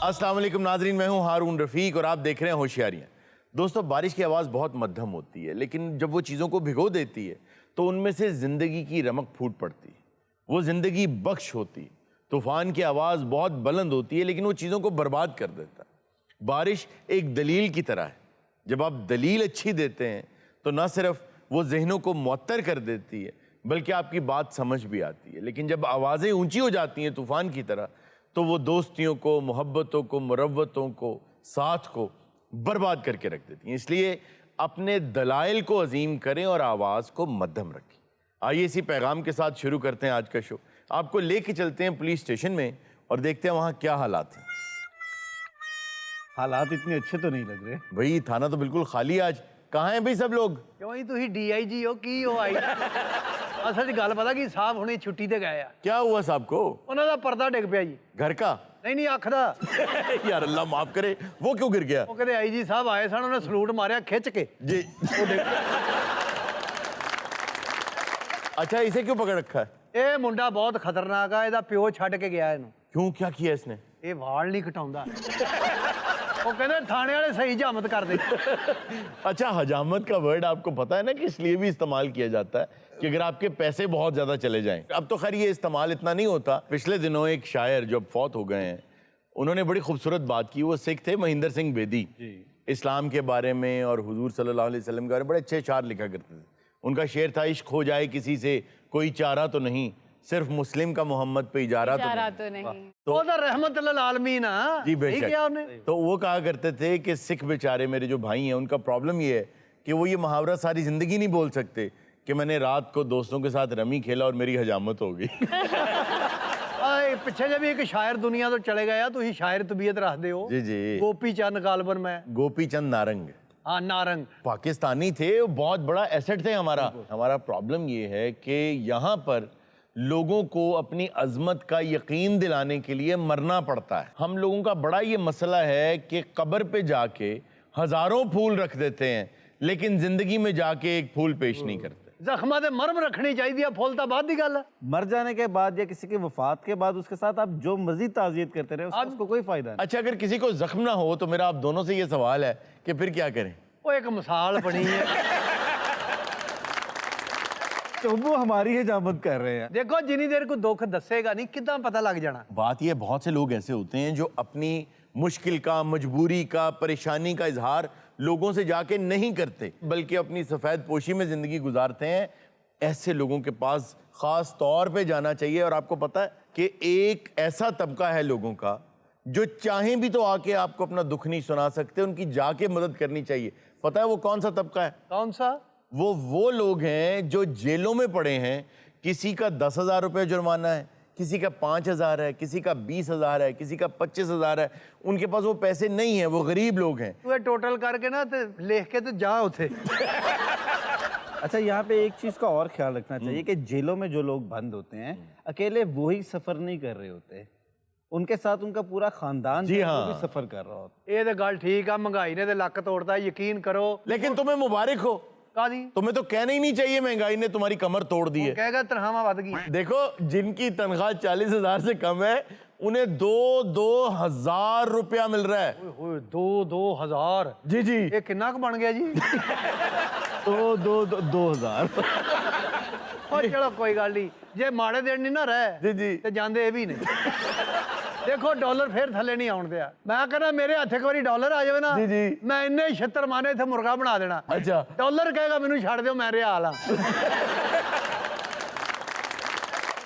अस्सलाम वालेकुम नाजरीन, मैं हूं हारून रफ़ीक और आप देख रहे हैं होशियारियां। दोस्तों, बारिश की आवाज़ बहुत मध्यम होती है, लेकिन जब वो चीज़ों को भिगो देती है तो उनमें से ज़िंदगी की रमक फूट पड़ती है। वो ज़िंदगी बख्श होती है। तूफ़ान की आवाज़ बहुत बुलंद होती है, लेकिन वो चीज़ों को बर्बाद कर देता है। बारिश एक दलील की तरह है। जब आप दलील अच्छी देते हैं तो न सिर्फ वो ज़हनों को मुअत्तर कर देती है, बल्कि आपकी बात समझ भी आती है। लेकिन जब आवाज़ें ऊंची हो जाती हैं तूफ़ान की तरह, तो वो दोस्तियों को, मोहब्बतों को, मुरव्वतों को, साथ को बर्बाद करके रख देती हैं। इसलिए अपने दलाइल को अजीम करें और आवाज़ को मध्यम रखें। आइए इसी पैगाम के साथ शुरू करते हैं आज का शो। आपको लेके चलते हैं पुलिस स्टेशन में और देखते हैं वहाँ क्या हालात हैं। हालात इतने अच्छे तो नहीं लग रहे भाई, थाना तो बिल्कुल खाली है आज। कहाँ हैं भाई सब लोग? क्यों ही तुसी DIG हो की हो आई असल गल पता कि साहब हुणे छुट्टी ते गए आ। क्या हुआ साहब को? उन्हां दा पर्दा डिग पिया जी। घर का? नहीं अख दा। यार अल्लाह माफ करे, वो क्यों गिर गया? वो कहते IG साहब आए सन, उन्हें सलूट मारिया खिंच के। जी। अच्छा, इसे क्यों पकड़ रखा है? ये मुंडा बहुत खतरनाक है, ਇਹਦਾ ਪਿਓ ਛੱਡ के गया ਇਹਨੂੰ। क्यों, क्या किया इसने? ਇਹ ਵਾਲ नहीं कटाਉਂदा। वो कहते थाने वाले सही जहमत कर दे। अच्छा, हजामत का वर्ड आपको पता है ना कि इसलिए भी इस्तेमाल किया जाता है कि अगर आपके पैसे बहुत ज्यादा चले जाएं। अब तो खैर ये इस्तेमाल इतना नहीं होता। पिछले दिनों एक शायर जो फौत हो गए हैं, उन्होंने बड़ी खूबसूरत बात की। वो सिख थे, महेंद्र सिंह बेदी। इस्लाम के बारे में और हुजूर सल्लल्लाहु अलैहि वसल्लम के बारे में बड़े अच्छे अशआर लिखा करते थे। उनका शेर था, इश्क हो जाए किसी से कोई चारा तो नहीं, सिर्फ मुस्लिम का मोहम्मद पे इजारा तो नहीं। तो रहमत लिल आलमीन है। जी बेशक। तो वो कहा करते थे कि सिख बेचारे मेरे जो भाई हैं, उनका प्रॉब्लम ये है कि वो ये मुहावरा सारी जिंदगी नहीं बोल सकते कि मैंने रात को दोस्तों के साथ रमी खेला और मेरी हजामत हो गई। पिछे जब एक शायर दुनिया तो चले गया, तो ही शायर तबीयत रखते हो। जी जी। गोपी चंद गालबन में। गोपी चंद नारंग। हाँ, नारंग पाकिस्तानी थे, वो बहुत बड़ा एसेट थे हमारा। हमारा प्रॉब्लम ये है कि यहाँ पर लोगों को अपनी अजमत का यकीन दिलाने के लिए मरना पड़ता है। हम लोगों का बड़ा ये मसला है कि कब्र पे जाके हजारों फूल रख देते हैं, लेकिन जिंदगी में जाके एक फूल पेश नहीं करते। जख्मा दे मरम रखनी चाहिए, फूल तो बाद दी गल है। मर जाने के बाद या किसी की वफात के बाद उसके साथ आप जो मजीद ताज़ियत करते रहे उसको कोई फायदा नहीं। अच्छा, अगर किसी को जख्म ना हो तो मेरा आप दोनों से ये सवाल है कि फिर क्या करें? वो एक मिसाल बनी है। तो वो हमारी हजामत कर रहे हैं। देखो, जिनी देर को दुख दसेगा नहीं, कितना पता लग जाना। बात ये, बहुत से लोग ऐसे होते हैं जो अपनी मुश्किल का, मजबूरी का, परेशानी का इजहार लोगों से जाके नहीं करते, बल्कि अपनी सफ़ेद पोशी में ज़िंदगी गुजारते हैं। ऐसे लोगों के पास ख़ास तौर पे जाना चाहिए। और आपको पता है कि एक ऐसा तबका है लोगों का जो चाहें भी तो आके आपको अपना दुख नहीं सुना सकते, उनकी जाके मदद करनी चाहिए। पता है वो कौन सा तबका है? कौन सा? वो लोग हैं जो जेलों में पड़े हैं। किसी का 10,000 रुपये जुर्माना है, किसी का 5,000 है, किसी का 20,000 है, किसी का 25,000 है। उनके पास वो पैसे नहीं है, वो गरीब लोग हैं। तू टोटल करके ना लिख के तो जा उठे। अच्छा, यहाँ पे एक चीज का और ख्याल रखना चाहिए कि जेलों में जो लोग बंद होते हैं, अकेले वो ही सफर नहीं कर रहे होते, उनके साथ उनका पूरा खानदान जी हाँ, भी सफर कर रहा होता। ये तो गल ठीक है, महंगाई ने तो लक तोड़ता है, यकीन करो। लेकिन तुम्हें मुबारक हो, तुम्हें तो कहना ही नहीं चाहिए महंगाई ने तुम्हारी कमर तोड़ दी है। कहेगा तनख्वाह बढ़ गई। देखो, जिनकी तनख्वाह 40,000 से कम है, उन्हें 2,000 रुपया मिल रहा है। 2,000? जी जी। ये कितना बन गया जी? 2,000। चलो कोई गल नहीं, जे माड़े दिन नहीं ना रहे जी जी ते जांदे ये भी नहीं। देखो, डॉलर फिर थले नहीं आउण दिया। मैं कहना मेरे हथ एक बारी डॉलर आ जाए ना, जी जी, मैं इन्ने छत्तर माने थे मुर्गा बना देना। अच्छा, डॉलर कहेगा मैनू छाड़ दो, मैं रिहाल हाँ।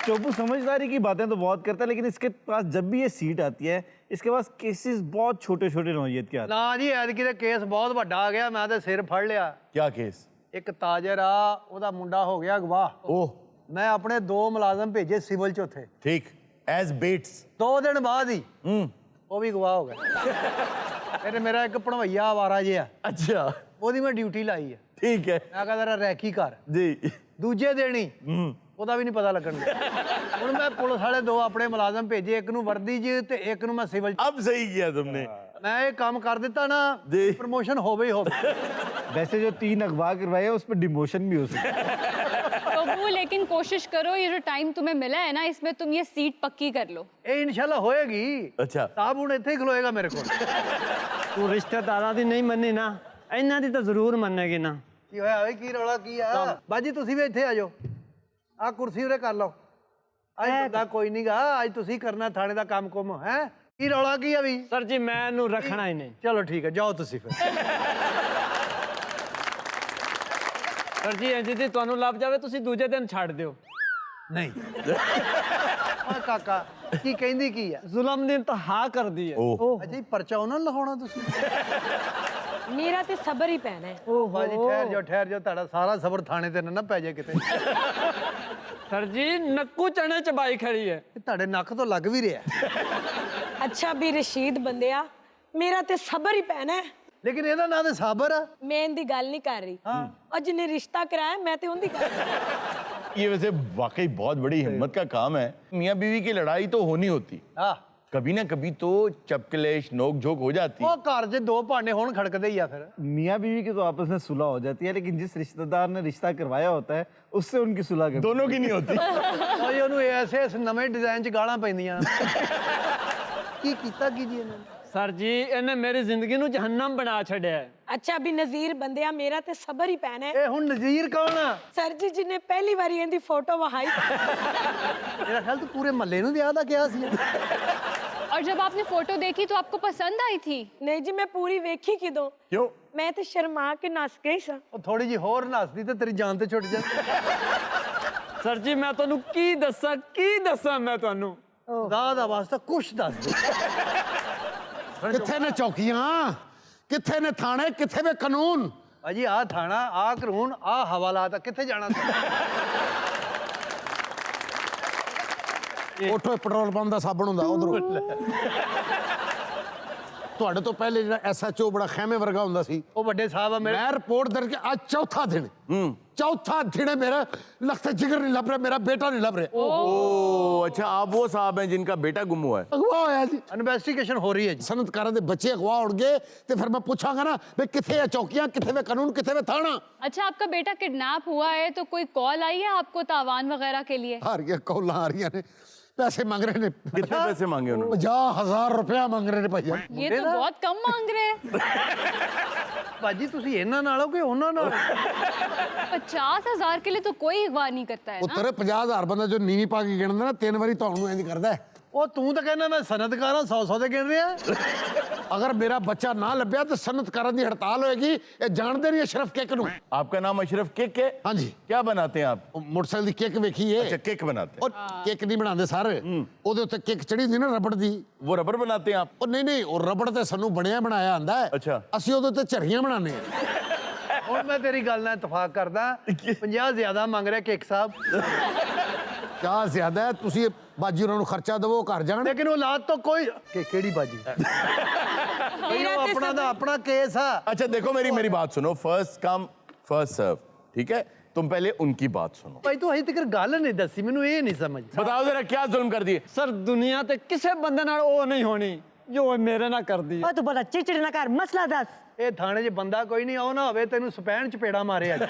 चोपू समझदारी की बातें तो बहुत करता है, लेकिन इसके पास जब भी ये सीट आती है, इसके पास केसेस बहुत छोटे छोटे नौयत के आते हैं। ना जी, ऐतकी ते केस बहुत बड़ा आ गया, मैं तो सिर फड़ लिया। क्या केस? एक ताजर आ, ओदा मुंडा हो गया गवाह। ओह, मैं अपने 2 मुलाजम भेजे सिविल च उथे, ठीक, एज बेट्स। 2 दिन बाद ही वो भी गवाह हो गए। फिर मेरा एक भणवैया आवारा जिहा, अच्छा, ओदी मैं ड्यूटी लाई है। ठीक है, मैं कहा जरा रैकी कर जी। दूजे दिन ही ਉਹਦਾ ਵੀ ਨਹੀਂ ਪਤਾ ਲੱਗਣ ਦਿਆ। ਹੁਣ मैं पुलिस वाले 2 अपने मुलाजम भेजे, एक ਨੂੰ वर्दी च ते एक ਨੂੰ मैं सिविल। अब सही किया तुमने। मैं ये काम कर दिता ना, प्रमोशन हो गई हो। वैसे जो 3 अगवा करवाए उस पर डिमोशन भी हो सकता है। लेकिन कोशिश करो ये जो टाइम तुम्हें मिला है ना इसमें तुम ये सीट पक्की कर लो। ਇਹ ਇਨਸ਼ਾਅੱਲਾ ਹੋਏਗੀ। अच्छा ਸਾਹਬ ਹੁਣ ਇੱਥੇ ਹੀ ਖਲੋਏਗਾ ਮੇਰੇ ਕੋਲ। ਤੂੰ ਰਿਸ਼ਤੇਦਾਰਾਂ ਦੀ ਨਹੀਂ ਮੰਨੀ ਨਾ, ਇਹਨਾਂ ਦੀ ਤਾਂ ਜ਼ਰੂਰ ਮੰਨੇਗੀ ਨਾ। ਕੀ ਹੋਇਆ ਓਏ, ਕੀ ਰੌਲਾ ਕੀ ਆ? ਬਾਜੀ ਤੁਸੀਂ ਵੀ ਇੱਥੇ ਆ ਜਾਓ, ਆ ਕੁਰਸੀ ਉਰੇ ਕਰ ਲਓ। ਅੱਜ ਬੰਦਾ ਕੋਈ ਨਹੀਂਗਾ, ਅੱਜ ਤੁਸੀਂ ਕਰਨਾ ਥਾਣੇ ਦਾ ਕੰਮ ਕੁਮ ਹੈ। ਕੀ ਰੌਲਾ ਕੀ ਆ ਵੀ? ਸਰ ਜੀ ਮੈਂ ਇਹਨੂੰ ਰੱਖਣਾ ਹੀ ਨਹੀਂ। ਚਲੋ ਠੀਕ ਹੈ, ਜਾਓ ਤੁਸੀਂ ਫਿਰ। ਸਰ ਜੀ ਇੰਜ ਦੀ ਤੁਹਾਨੂੰ ਲੱਭ ਜਾਵੇ ਤੁਸੀਂ ਦੂਜੇ ਦਿਨ ਛੱਡ ਦਿਓ। ਨਹੀਂ ਓਏ ਕਾਕਾ, ਕੀ ਕਹਿੰਦੀ ਕੀ ਆ? ਜ਼ੁਲਮ ਦੀ ਇੰਤਹਾ ਕਰਦੀ ਹੈ। ਅੱਛਾ ਜੀ, ਪਰਚਾ ਉਹਨਾਂ ਨੂੰ ਲਿਖਾਉਣਾ ਤੁਸੀਂ? ਮੇਰਾ ਤੇ ਸਬਰ ਹੀ ਪੈਣਾ ਹੈ। ਬਾਜੀ ਠਹਿਰ ਜਾਓ, ਤੁਹਾਡਾ ਸਾਰਾ ਸਬਰ ਥਾਣੇ ਤੇ ਨਾ ਪੈ ਜਾਏ ਕਿਤੇ। ਸਰ ਜੀ ਨੱਕੂ ਚਣੇ ਚਬਾਈ ਖੜੀ ਹੈ। ਇਹ ਤੁਹਾਡੇ ਨੱਕ ਤੋਂ ਲੱਗ ਵੀ ਰਿਹਾ। ਅੱਛਾ ਵੀ ਰਸ਼ੀਦ ਬੰਦਿਆ, ਮੇਰਾ ਤੇ ਸਬਰ ਹੀ ਪੈਣਾ ਹੈ। ਲੇਕਿਨ ਇਹਦਾ ਨਾਂ ਤੇ ਸਾਬਰ ਆ। ਮੈਂ ਇਹਦੀ ਗੱਲ ਨਹੀਂ ਕਰ ਰਹੀ। और जिन्हें रिश्ता कराया मैं तो उनकी कर रही हूं। ये वैसे वाकई बहुत बड़ी हिम्मत का काम है। मियाँ बीवी की लड़ाई तो होनी होती, ਆਹ कभी ना कभी तो चपकलेश नोक झोंक हो जाती। ਉਹ ਘਰ 'ਚ ਦੋ ਭਾਂਡੇ ਹੋਣ ਖੜਕਦੇ ਹੀ ਆ ਫਿਰ। मियाँ बीवी की तो आपस में सुलह हो जाती है, लेकिन जिस रिश्तेदार ने रिश्ता करवाया होता है उससे उनकी सुलह कभी दोनों की नहीं होती। ਓਏ ਉਹਨੂੰ ਐਸੇ ਇਸ ਨਵੇਂ ਡਿਜ਼ਾਈਨ 'ਚ ਗਾਲਾਂ ਪੈਂਦੀਆਂ। ਕੀ ਕੀਤਾ ਕੀ ਜੀ ਇਹਨਾਂ ਨੇ? ਸਰ ਜੀ ਇਹਨੇ ਮੇਰੀ ਜ਼ਿੰਦਗੀ ਨੂੰ ਜਹੰਨਮ ਬਣਾ ਛੱਡਿਆ ਹੈ। अच्छा भी नजीर बंदिया, मेरा ते सबर ही पैना है। ਇਹ ਹੁਣ ਨਜ਼ੀਰ ਕੌਣ ਆ? सर जी जिन्हें पहली बारी इनकी फोटो वहाई ਮੇਰਾ ਖਿਆਲ ਤੂੰ ਪੂਰੇ ਮਹੱਲੇ ਨੂੰ ਵਿਆਹ ਦਾ ਕਿਹਾ ਸੀ। और जब आपने फोटो देखी तो आपको पसंद आई थी? नहीं जी, मैं पूरी वेखी किदों, क्यों? मैं तो शर्मा के नस गई सा। ਉਹ ਥੋੜੀ ਜੀ ਹੋਰ ਨੱਸਦੀ ਤੇ ਤੇਰੀ ਜਾਨ ਤੇ ਛੁੱਟ ਜਾਂਦੀ। ਸਰ ਜੀ ਮੈਂ ਤੁਹਾਨੂੰ ਕੀ ਦੱਸਾਂ ਮੈਂ ਤੁਹਾਨੂੰ। ਖੁਦਾ ਦਾ ਵਾਸਤਾ ਕੁਛ ਦੱਸ ਦੇ। ਕਿੱਥੇ ਨੇ ਚੌਕੀਆਂ, ਕਿੱਥੇ ਨੇ ਥਾਣੇ, ਕਿੱਥੇ ਵੇ ਕਾਨੂੰਨ? ਭਾਜੀ ਆ ਥਾਣਾ, ਆ ਕਾਨੂੰਨ, ਆ ਹਵਾਲਾਤ, ਕਿੱਥੇ ਜਾਣਾ? ਉਠੋ, ਪੈਟਰੋਲ ਪੰਪ ਦਾ ਸਾਬਣ ਹੁੰਦਾ ਉਧਰੋਂ। ਤੁਹਾਡੇ ਤੋਂ ਪਹਿਲੇ ਜਿਹੜਾ ਐਸਐਚਓ ਬੜਾ ਖੈਮੇ ਵਰਗਾ ਹੁੰਦਾ ਸੀ, ਉਹ ਵੱਡੇ ਸਾਹਿਬ ਆ ਮੇਰੇ। ਮੈਂ ਰਿਪੋर्ट दर्ज के आज चौथा दिन है मेरा, लगता जिगर नहीं लभ रहा, मेरा बेटा नहीं लभ रहा। ओ अच्छा, आप वो साहब हैं जिनका बेटा गुम हुआ है। अगवा होया जी, ਇਨਵੈਸਟੀਗੇਸ਼ਨ ਹੋ ਰਹੀ ਹੈ ਜੀ। सनतकारां दे बच्चे अगवा उड़ गए ते फिर मैं पूछांगा ना भी किथे है चौकियां, किथे वे कानून, किथे वे थाना। अच्छा आपका बेटा किडनैप हुआ है तो कोई कॉल आई है आपको तावान वगैरह के लिए? आ रही है कौला, आ रही ने, पैसे मांग रहे ने। कितने पैसे मांगे उन्होंने? 50,000 रुपया मांग रहे ने भैया। ये तो बहुत कम मांग रहे हैं। ਭਾਜੀ ਤੁਸੀਂ ਇਹਨਾਂ ਨਾਲੋਂ ਕਿ ਉਹਨਾਂ ਨਾਲ? 50,000 के लिए तो कोई अगवा नहीं करता है ना। उत्तर 50,000 बंदा जो नीवी पा के गिनदा ना, 3 ਵਾਰੀ ਤੁਹਾਨੂੰ ਇੰਜ ਕਰਦਾ ਹੈ। ਉਹ ਤੂੰ ਤਾਂ ਕਹਿੰਦਾ ਮੈਂ ਸਨਅਤਕਾਰਾਂ 100 ਦੇ ਗਿਣ ਰਿਹਾ। अगर मेरा बच्चा ना लभ्या तो सनतकारां दी हड़ताल होएगी। ये जानते नहीं अशरफ केक नूं? आपका नाम अशरफ केक है? हाँ जी। क्या बनाते हैं आप? मोटरसाइकिल दी केक वेखी है। अच्छा केक बनाते हैं। और केक नहीं बनाते सर, ਉਹਦੇ ਉੱਤੇ केक ਚੜੀ ਹੁੰਦੀ ਨਾ ਰਬੜ ਦੀ। वो रबर बनाते हैं आप? ਉਹ ਨਹੀਂ, ਉਹ ਰਬੜ ਤੇ ਸਾਨੂੰ ਬਣਿਆ ਬਣਾਇਆ ਆਂਦਾ ਹੈ। ਅੱਛਾ। ਅਸੀਂ ਉਹਦੇ ਉੱਤੇ ਝਰੀਆਂ ਬਣਾਉਂਦੇ ਹਾਂ। ਹੁਣ ਮੈਂ ਤੇਰੀ ਗੱਲ ਨਾਲ ਇਤਫਾਕ ਕਰਦਾ। 50 ਜ਼ਿਆਦਾ ਮੰਗ ਰਿਹਾ ਕੇਕ ਸਾਹਿਬ। ਕਿਆ ਜ਼ਿਆਦਾ ਹੈ, ਤੁਸੀਂ ਬਾਜੀ ਉਹਨਾਂ ਨੂੰ ਖਰਚਾ ਦੇਵੋ, ਘਰ ਜਾਣ। ਲੇਕਿਨ ਉਹ ਲਾਤ ਤੋਂ ਕੋਈ ਕਿਹੜੀ ਬਾਜੀ? मेरा ते ਆਪਣਾ ਦਾ सबर- ਆਪਣਾ ਕੇਸ ਆ। अच्छा देखो मेरी बात सुनो, फर्स्ट कम फर्स्ट सर्व, ठीक है? तुम पहले उनकी बात सुनो। ਭਾਈ ਤੂੰ ਅਜੇ ਤੱਕ ਗੱਲ नहीं ਦੱਸੀ, ਮੈਨੂੰ ਇਹ नहीं समझ। बताओ जरा क्या जुल्म कर दिए? ਸਰ ਦੁਨੀਆ ਤੇ ਕਿਸੇ ਬੰਦੇ ਨਾਲ ਉਹ ਨਹੀਂ ਹੋਣੀ ਜੋ ਇਹ ਮੇਰੇ ਨਾਲ ਕਰਦੀ ਹੈ। तू बड़ा चिड़चिड़ ना कर, मसला दस। ਇਹ ਥਾਣੇ 'ਚ ਬੰਦਾ ਕੋਈ ਨਹੀਂ, ਆਉ ਨਾ ਹੋਵੇ ਤੈਨੂੰ ਸਪੈਨ ਚਪੇੜਾ ਮਾਰੇ ਅੱਜ।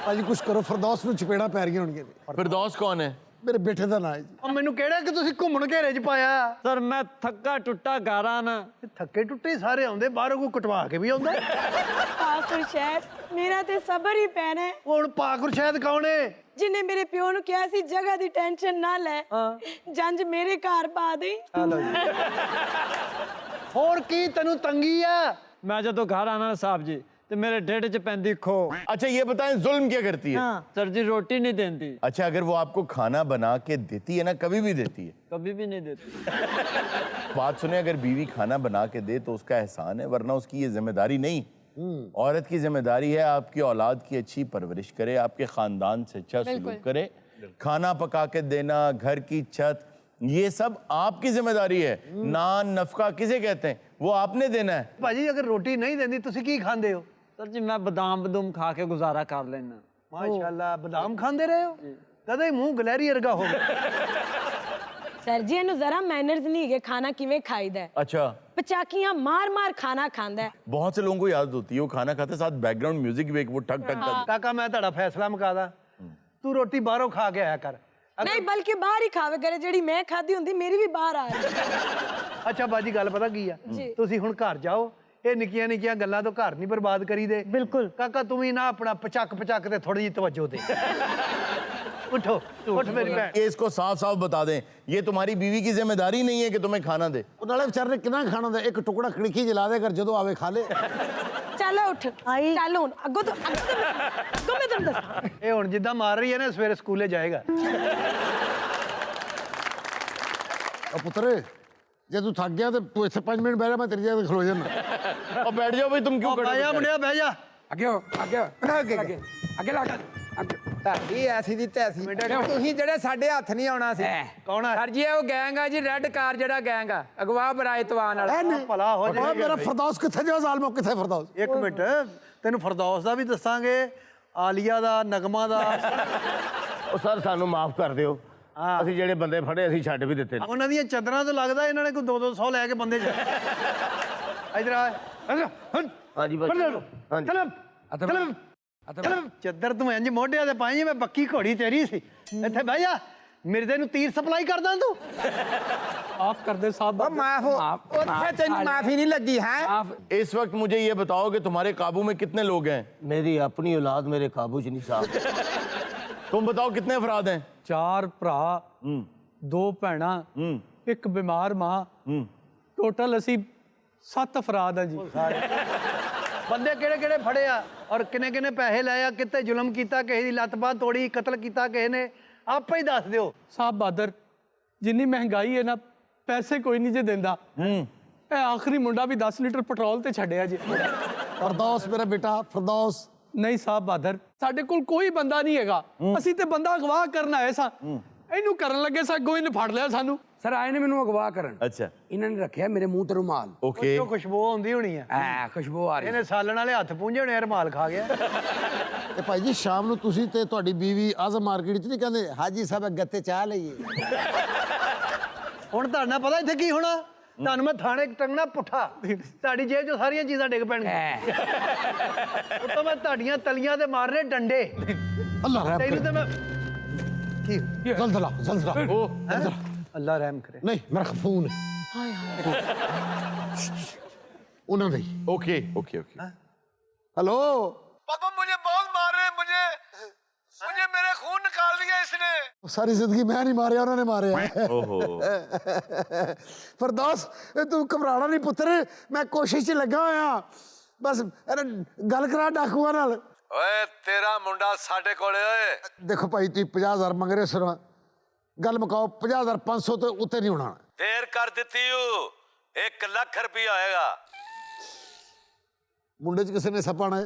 ਭਾਜੀ ਕੁਛ ਕਰੋ, ਫਰਦੌਸ ਨੂੰ ਚਪੇੜਾ ਪੈ ਰਹੀਆਂ ਹੋਣਗੀਆਂ। फिरदौस कौन है? ਮੇਰੇ ਬੇਟੇ ਦਾ ਨਾਂ ਹੈ ਜੀ। ਉਹ ਮੈਨੂੰ ਕਿਹੜਾ ਕਿ ਤੁਸੀਂ ਘੁੰਮਣ ਘੇਰੇ 'ਚ ਪਾਇਆ? ਸਰ ਮੈਂ ਥੱਕਾ ਟੁੱਟਾ ਘਰਾਂ ਨਾ। ਇਹ ਥੱਕੇ ਟੁੱਟੇ ਸਾਰੇ ਆਉਂਦੇ, ਬਾਹਰੋਂ ਕੋਈ ਕਟਵਾ ਕੇ ਵੀ ਆਉਂਦਾ। आखिर शायद मेरा ते सबर ही पैना है। ਹੁਣ ਪਾਕੁਰ ਸ਼ਾਇਦ ਕੌਣ ਏ? जिन्हें मेरे प्यो नु कहा सी जगह दी टेंशन ना ले, जंज मेरे घर पा दे। ਹਲੋ ਜੀ। ਹੋਰ ਕੀ ਤੈਨੂੰ ਤੰਗੀ ਆ? ਮੈਂ ਜਦੋਂ ਘਰ ਆਣਾ ਸਾਹਿਬ ਜੀ ਤੇ ਮੇਰੇ ਢਿੱਡ 'ਚ ਪੈਂਦੀ ਖੋ। अच्छा ये बताएं जुल्म क्या करती है? ਸਰ ਜੀ ਰੋਟੀ ਨਹੀਂ ਦਿੰਦੀ, अच्छा अगर वो आपको खाना बना के देती है ना, कभी भी देती है। ਕभी भी नहीं देती। बात सुने, अगर बीवी खाना बना के दे तो उसका एहसान है, वरना उसकी ये जिम्मेदारी नहीं। औरत की जिम्मेदारी है आपकी औलाद की अच्छी परवरिश करे, आपके खानदान से अच्छा सलूक करे, खाना पका के देना, घर की छत, ये सब आपकी जिम्मेदारी है। नान नफका किसे कहते हैं, वो आपने देना है। ਭਾਜੀ ਅਗਰ ਰੋਟੀ ਨਹੀਂ ਦਿੰਦੀ ਤੁਸੀਂ ਕੀ ਖਾਂਦੇ ਹੋ? ਸਰ ਜੀ ਮੈਂ ਬਦਾਮ ਬਦੂਮ ਖਾ ਕੇ ਗੁਜ਼ਾਰਾ ਕਰ ਲੈਣਾ। ਮਾਸ਼ਾਅੱਲਾ, ਬਦਾਮ ਖਾਂਦੇ ਰਹੇ ਹੋ? ਤਦੇ ਹੀ ਮੂੰਹ ਗਲੈਰੀ ਵਰਗਾ ਹੋ ਗਿਆ। सर जी इन्हू जरा मैनर्स नहीं है, खाना किवें खाईदा है। अच्छा, पचाकियां मार मार खाना खांदा है। बहुत से लोगों को याद होती है, वो खाना खाते साथ बैकग्राउंड म्यूजिक भी एक वो ठक ठक ठक। ਕਾਕਾ ਮੈਂ ਤੁਹਾਡਾ ਫੈਸਲਾ ਮੁਕਾਦਾ। ਤੂੰ ਰੋਟੀ ਬਾਹਰੋਂ ਖਾ ਕੇ ਆਇਆ ਕਰ। ਨਹੀਂ ਬਲਕਿ ਬਾਹਰ ਹੀ ਖਾਵੇ ਕਰੇ, ਜਿਹੜੀ ਮੈਂ ਖਾਦੀ ਹੁੰਦੀ ਮੇਰੀ ਵੀ ਬਾਹਰ ਆ ਰਹੀ। ਅੱਛਾ ਬਾਜੀ ਗੱਲ ਪਤਾ ਕੀ ਆ, ਤੁਸੀਂ ਹੁਣ ਘਰ ਜਾਓ, ਇਹ ਨਿੱਕੀਆਂ ਨਿੱਕੀਆਂ ਗੱਲਾਂ ਤੋਂ ਘਰ ਨਹੀਂ ਬਰਬਾਦ ਕਰੀਦੇ। ਬਿਲਕੁਲ ਕਾਕਾ ਤੂੰ ਵੀ ਨਾ ਆਪਣਾ ਪਚਕ ਤੇ ਥੋੜੀ ਜਿਹੀ ਤਵੱਜੋ ਦੇ। उठो उठ मेरी बहन। ये इसको साफ साफ बता दें, ये तुम्हारी बीवी की जिम्मेदारी नहीं है कि तुम्हें खाना दे। ਨਾਲੇ ਵਿਚਾਰੇ ਨੇ ਕਿੰਨਾ ਖਾਣਾ ਦਾ, ਇੱਕ ਟੁਕੜਾ ਖਿੜਕੀ ਜਲਾ ਦੇ ਕਰ, ਜਦੋਂ ਆਵੇ ਖਾ ਲੇ। ਚੱਲ ਉੱਠ ਚੱਲ ਹੁਣ ਅੱਗੋਂ ਤੋਂ ਮੈਂ ਤੈਨੂੰ ਦੱਸਾਂ। ਇਹ ਹੁਣ ਜਿੱਦਾਂ ਮਾਰ ਰਹੀ ਹੈ ਨਾ, ਸਵੇਰੇ ਸਕੂਲੇ ਜਾਏਗਾ। ਉਹ ਪੁੱਤਰ ਜੇ ਤੂੰ ਥੱਕ ਗਿਆ ਤੇ ਤੂੰ ਇੱਥੇ 5 ਮਿੰਟ ਬਹਿ ਜਾ, ਮੈਂ ਤੇਰੀ ਜਗ੍ਹਾ ਤੇ ਖਲੋ ਜਾਣਾ। और बैठ जाओ भाई, तुम क्यों ਬਹਿ ਜਾ ਮੁੰਡਿਆ ਬਹਿ ਜਾ। ਅੱਗੇ ਲੱਗ ਤੁਹਾਡੀ ਐਸੀ ਦੀ ਤੈਸੀ ਤੁਸੀਂ ਜਿਹੜੇ ਸਾਡੇ ਹੱਥ ਨਹੀਂ ਆਉਣਾ ਸੀ। ਕੌਣ ਹੈ? ਸਰ ਜੀ ਇਹ ਉਹ ਗੈਂਗ ਆ ਜੀ, ਰੈੱਡ ਕਾਰ ਜਿਹੜਾ ਗੈਂਗ ਆ, ਅਗਵਾ ਬਰਾਇਤਵਾਨ ਵਾਲਾ। ਭਲਾ ਹੋ ਓਏ ਜਾਏਗਾ। ਮੇਰਾ ਫਰਦੌਸ ਕਿੱਥੇ ਜਾ ਜ਼ਾਲਮੋ, ਕਿੱਥੇ ਫਰਦੌਸ? ਇੱਕ ਮਿੰਟ, ਤੈਨੂੰ ਫਰਦੌਸ ਦਾ ਵੀ ਦੱਸਾਂਗੇ, ਆਲੀਆ ਦਾ, ਨਗਮਾ ਦਾ। और सर सानू माफ कर दियो, ਅਸੀਂ ਜਿਹੜੇ ਬੰਦੇ ਫੜੇ ਅਸੀਂ ਛੱਡ ਵੀ ਦਿੱਤੇ। ਉਹਨਾਂ ਦੀਆਂ ਚਾਦਰਾਂ ਤੋਂ ਲੱਗਦਾ ਇਹਨਾਂ ਨੇ ਕੋਈ 200 ਲੈ ਕੇ ਬੰਦੇ ਚ। ਇਧਰ ਆ। हाँ जी बस, हाँ जी। ਚੱਦਰ ਤੂੰ ਇੰਜ ਮੋਢਿਆਂ ਤੇ ਪਾਈ, ਮੈਂ ਬੱਕੀ ਘੋੜੀ ਤੇਰੀ ਸੀ। ਇੱਥੇ ਬਹਿ ਜਾ, ਮਿਰਦੇ ਨੂੰ ਤੀਰ ਸਪਲਾਈ ਕਰਦਾ ਤੂੰ। ਆਫ ਕਰ ਦੇ ਸਾਹਿਬ। ਉਹ ਮਾਫ ਉੱਥੇ ਤੈਨੂੰ ਮਾਫੀ ਨਹੀਂ ਲੱਗੀ ਹੈ। इस वक्त मुझे ये बताओ कि तुम्हारे काबू में कितने लोग हैं? ਮੇਰੀ ਆਪਣੀ ਔਲਾਦ ਮੇਰੇ ਕਾਬੂ 'ਚ ਨਹੀਂ ਸਾਹਿਬ। तुम बताओ कितने अफराद हैं? 4 ਭਰਾ 2 ਭੈਣਾਂ ਇੱਕ ਬਿਮਾਰ ਮਾਂ, ਟੋਟਲ ਅਸੀਂ 7 ਅਫਰਾਦ ਆ ਜੀ। ਬੰਦੇ ਕਿਹੜੇ ਕਿਹੜੇ ਫੜੇ ਆ ਔਰ ਕਿੰਨੇ ਕਿੰਨੇ ਪੈਸੇ ਲਏ ਆ, ਕਿਤੇ ਜ਼ੁਲਮ ਕੀਤਾ, ਕਿਸੇ ਦੀ ਲੱਤ ਬਾਂਹ ਤੋੜੀ, ਕਤਲ ਕੀਤਾ ਕਿਸੇ ਨੇ, ਆਪੇ ਹੀ ਦੱਸ ਦਿਓ। ਸਾਹਿਬ ਬਹਾਦਰ, ਜਿੰਨੀ ਮਹਿੰਗਾਈ ਹੈ ਨਾ, ਪੈਸੇ ਕੋਈ ਨਹੀਂ ਜੇ ਦਿੰਦਾ। ਇਹ ਆਖਰੀ ਮੁੰਡਾ ਵੀ 10 ਲੀਟਰ ਪੈਟਰੋਲ ਤੇ ਛੱਡਿਆ ਜੀ। ਫਰਦੌਸ ਮੇਰਾ ਬੇਟਾ, ਫਰਦੌਸ। ਨਹੀਂ ਸਾਹਿਬ ਬਹਾਦਰ, ਸਾਡੇ ਕੋਲ ਕੋਈ ਬੰਦਾ ਨਹੀਂ ਹੈਗਾ, ਅਸੀਂ ਤੇ ਬੰਦਾ ਅਗਵਾ ਕਰਨ ਆਏ ਸਾਂ। ਇਹਨੂੰ ਕਰਨ ਲੱਗੇ ਸਾਂ, ਗੋਈ ਨੇ ਫੜ ਲਿਆ ਸਾਨੂੰ। ਸਰ ਆਏ ਨੇ ਮੈਨੂੰ ਅਗਵਾ ਕਰਨ, अच्छा ਇਹਨਾਂ ਨੇ ਰੱਖਿਆ ਮੇਰੇ ਮੂੰਹ ਤੇ ਰੁਮਾਲ। ओके। ਉਹ ਖੁਸ਼ਬੂ ਆਉਂਦੀ ਹੋਣੀ ਆ, ਐ ਖੁਸ਼ਬੂ ਆ ਰਹੀ। ਇਹਨੇ ਸਾਲਣ ਵਾਲੇ ਹੱਥ ਪੂੰਝੇ ਹੋਣੇ ਆ, ਰੁਮਾਲ ਖਾ ਗਿਆ। ਤੇ ਭਾਈ ਜੀ ਸ਼ਾਮ ਨੂੰ ਤੁਸੀਂ ਤੇ ਤੁਹਾਡੀ ਬੀਵੀ ਆਜ਼ਮ ਮਾਰਕੀਟ 'ਚ ਨਹੀਂ ਕਹਿੰਦੇ ਹਾਜੀ ਸਾਹਿਬ ਗੱਤੇ ਚਾਹ ਲਈਏ? ਹੁਣ ਤੁਹਾਨੂੰ ਪਤਾ ਇੱਥੇ ਕੀ ਹੋਣਾ? ਤੁਹਾਨੂੰ ਮੈਂ ਥਾਣੇ ਟੰਗਣਾ ਪੁੱਠਾ, ਤੁਹਾਡੀ ਜੇਬ 'ਚੋਂ ਸਾਰੀਆਂ ਚੀਜ਼ਾਂ ਡਿੱਗ ਪੈਣਗੀਆਂ। ਉੱਤੋਂ ਮੈਂ ਤੁਹਾਡੀਆਂ ਤਲੀਆਂ ਤੇ ਮਾਰਨੇ ਡੰਡੇ। ਅੱਲਾ ਰਹਿਮ ਤੈਨੂੰ ਤੇ ਕਰੇ। ਮੈਂ ਕੀ ਜ਼ਲਜ਼ਲਾ ਜ਼ਲਜ਼ਲਾ ਜ਼ਲਜ਼ਲਾ। ਅੱਲਾ ਰਹਿਮ ਕਰੇ। ਨਹੀਂ ਮੇਰਾ ਖੂਨ ਹੈ। ਉਹਨਾਂ ਦੇ ओके ओके ओके। हेलो पापा मुझे बहुत मार रहे हैं, मुझे मेरे खून निकाल दिया इसने। सारी जिंदगी मैं नहीं मारिया, उन्होंने मारे। ओहो। फरदौस तू घबराना नहीं पुत्र, मैं कोशिश च लगा होया, बस गल करा डाकुआ नाल। ओए तेरा मुंडा साडे कोले ओए। देखो भाई तुम 50,000 मंग रहे सर, गल मुकाओ। 50,500 तो उत्ते नहीं होना। देर कर देती हूँ, 1 लाख रुपया होएगा। मुंडे च किसी ने सपाना है?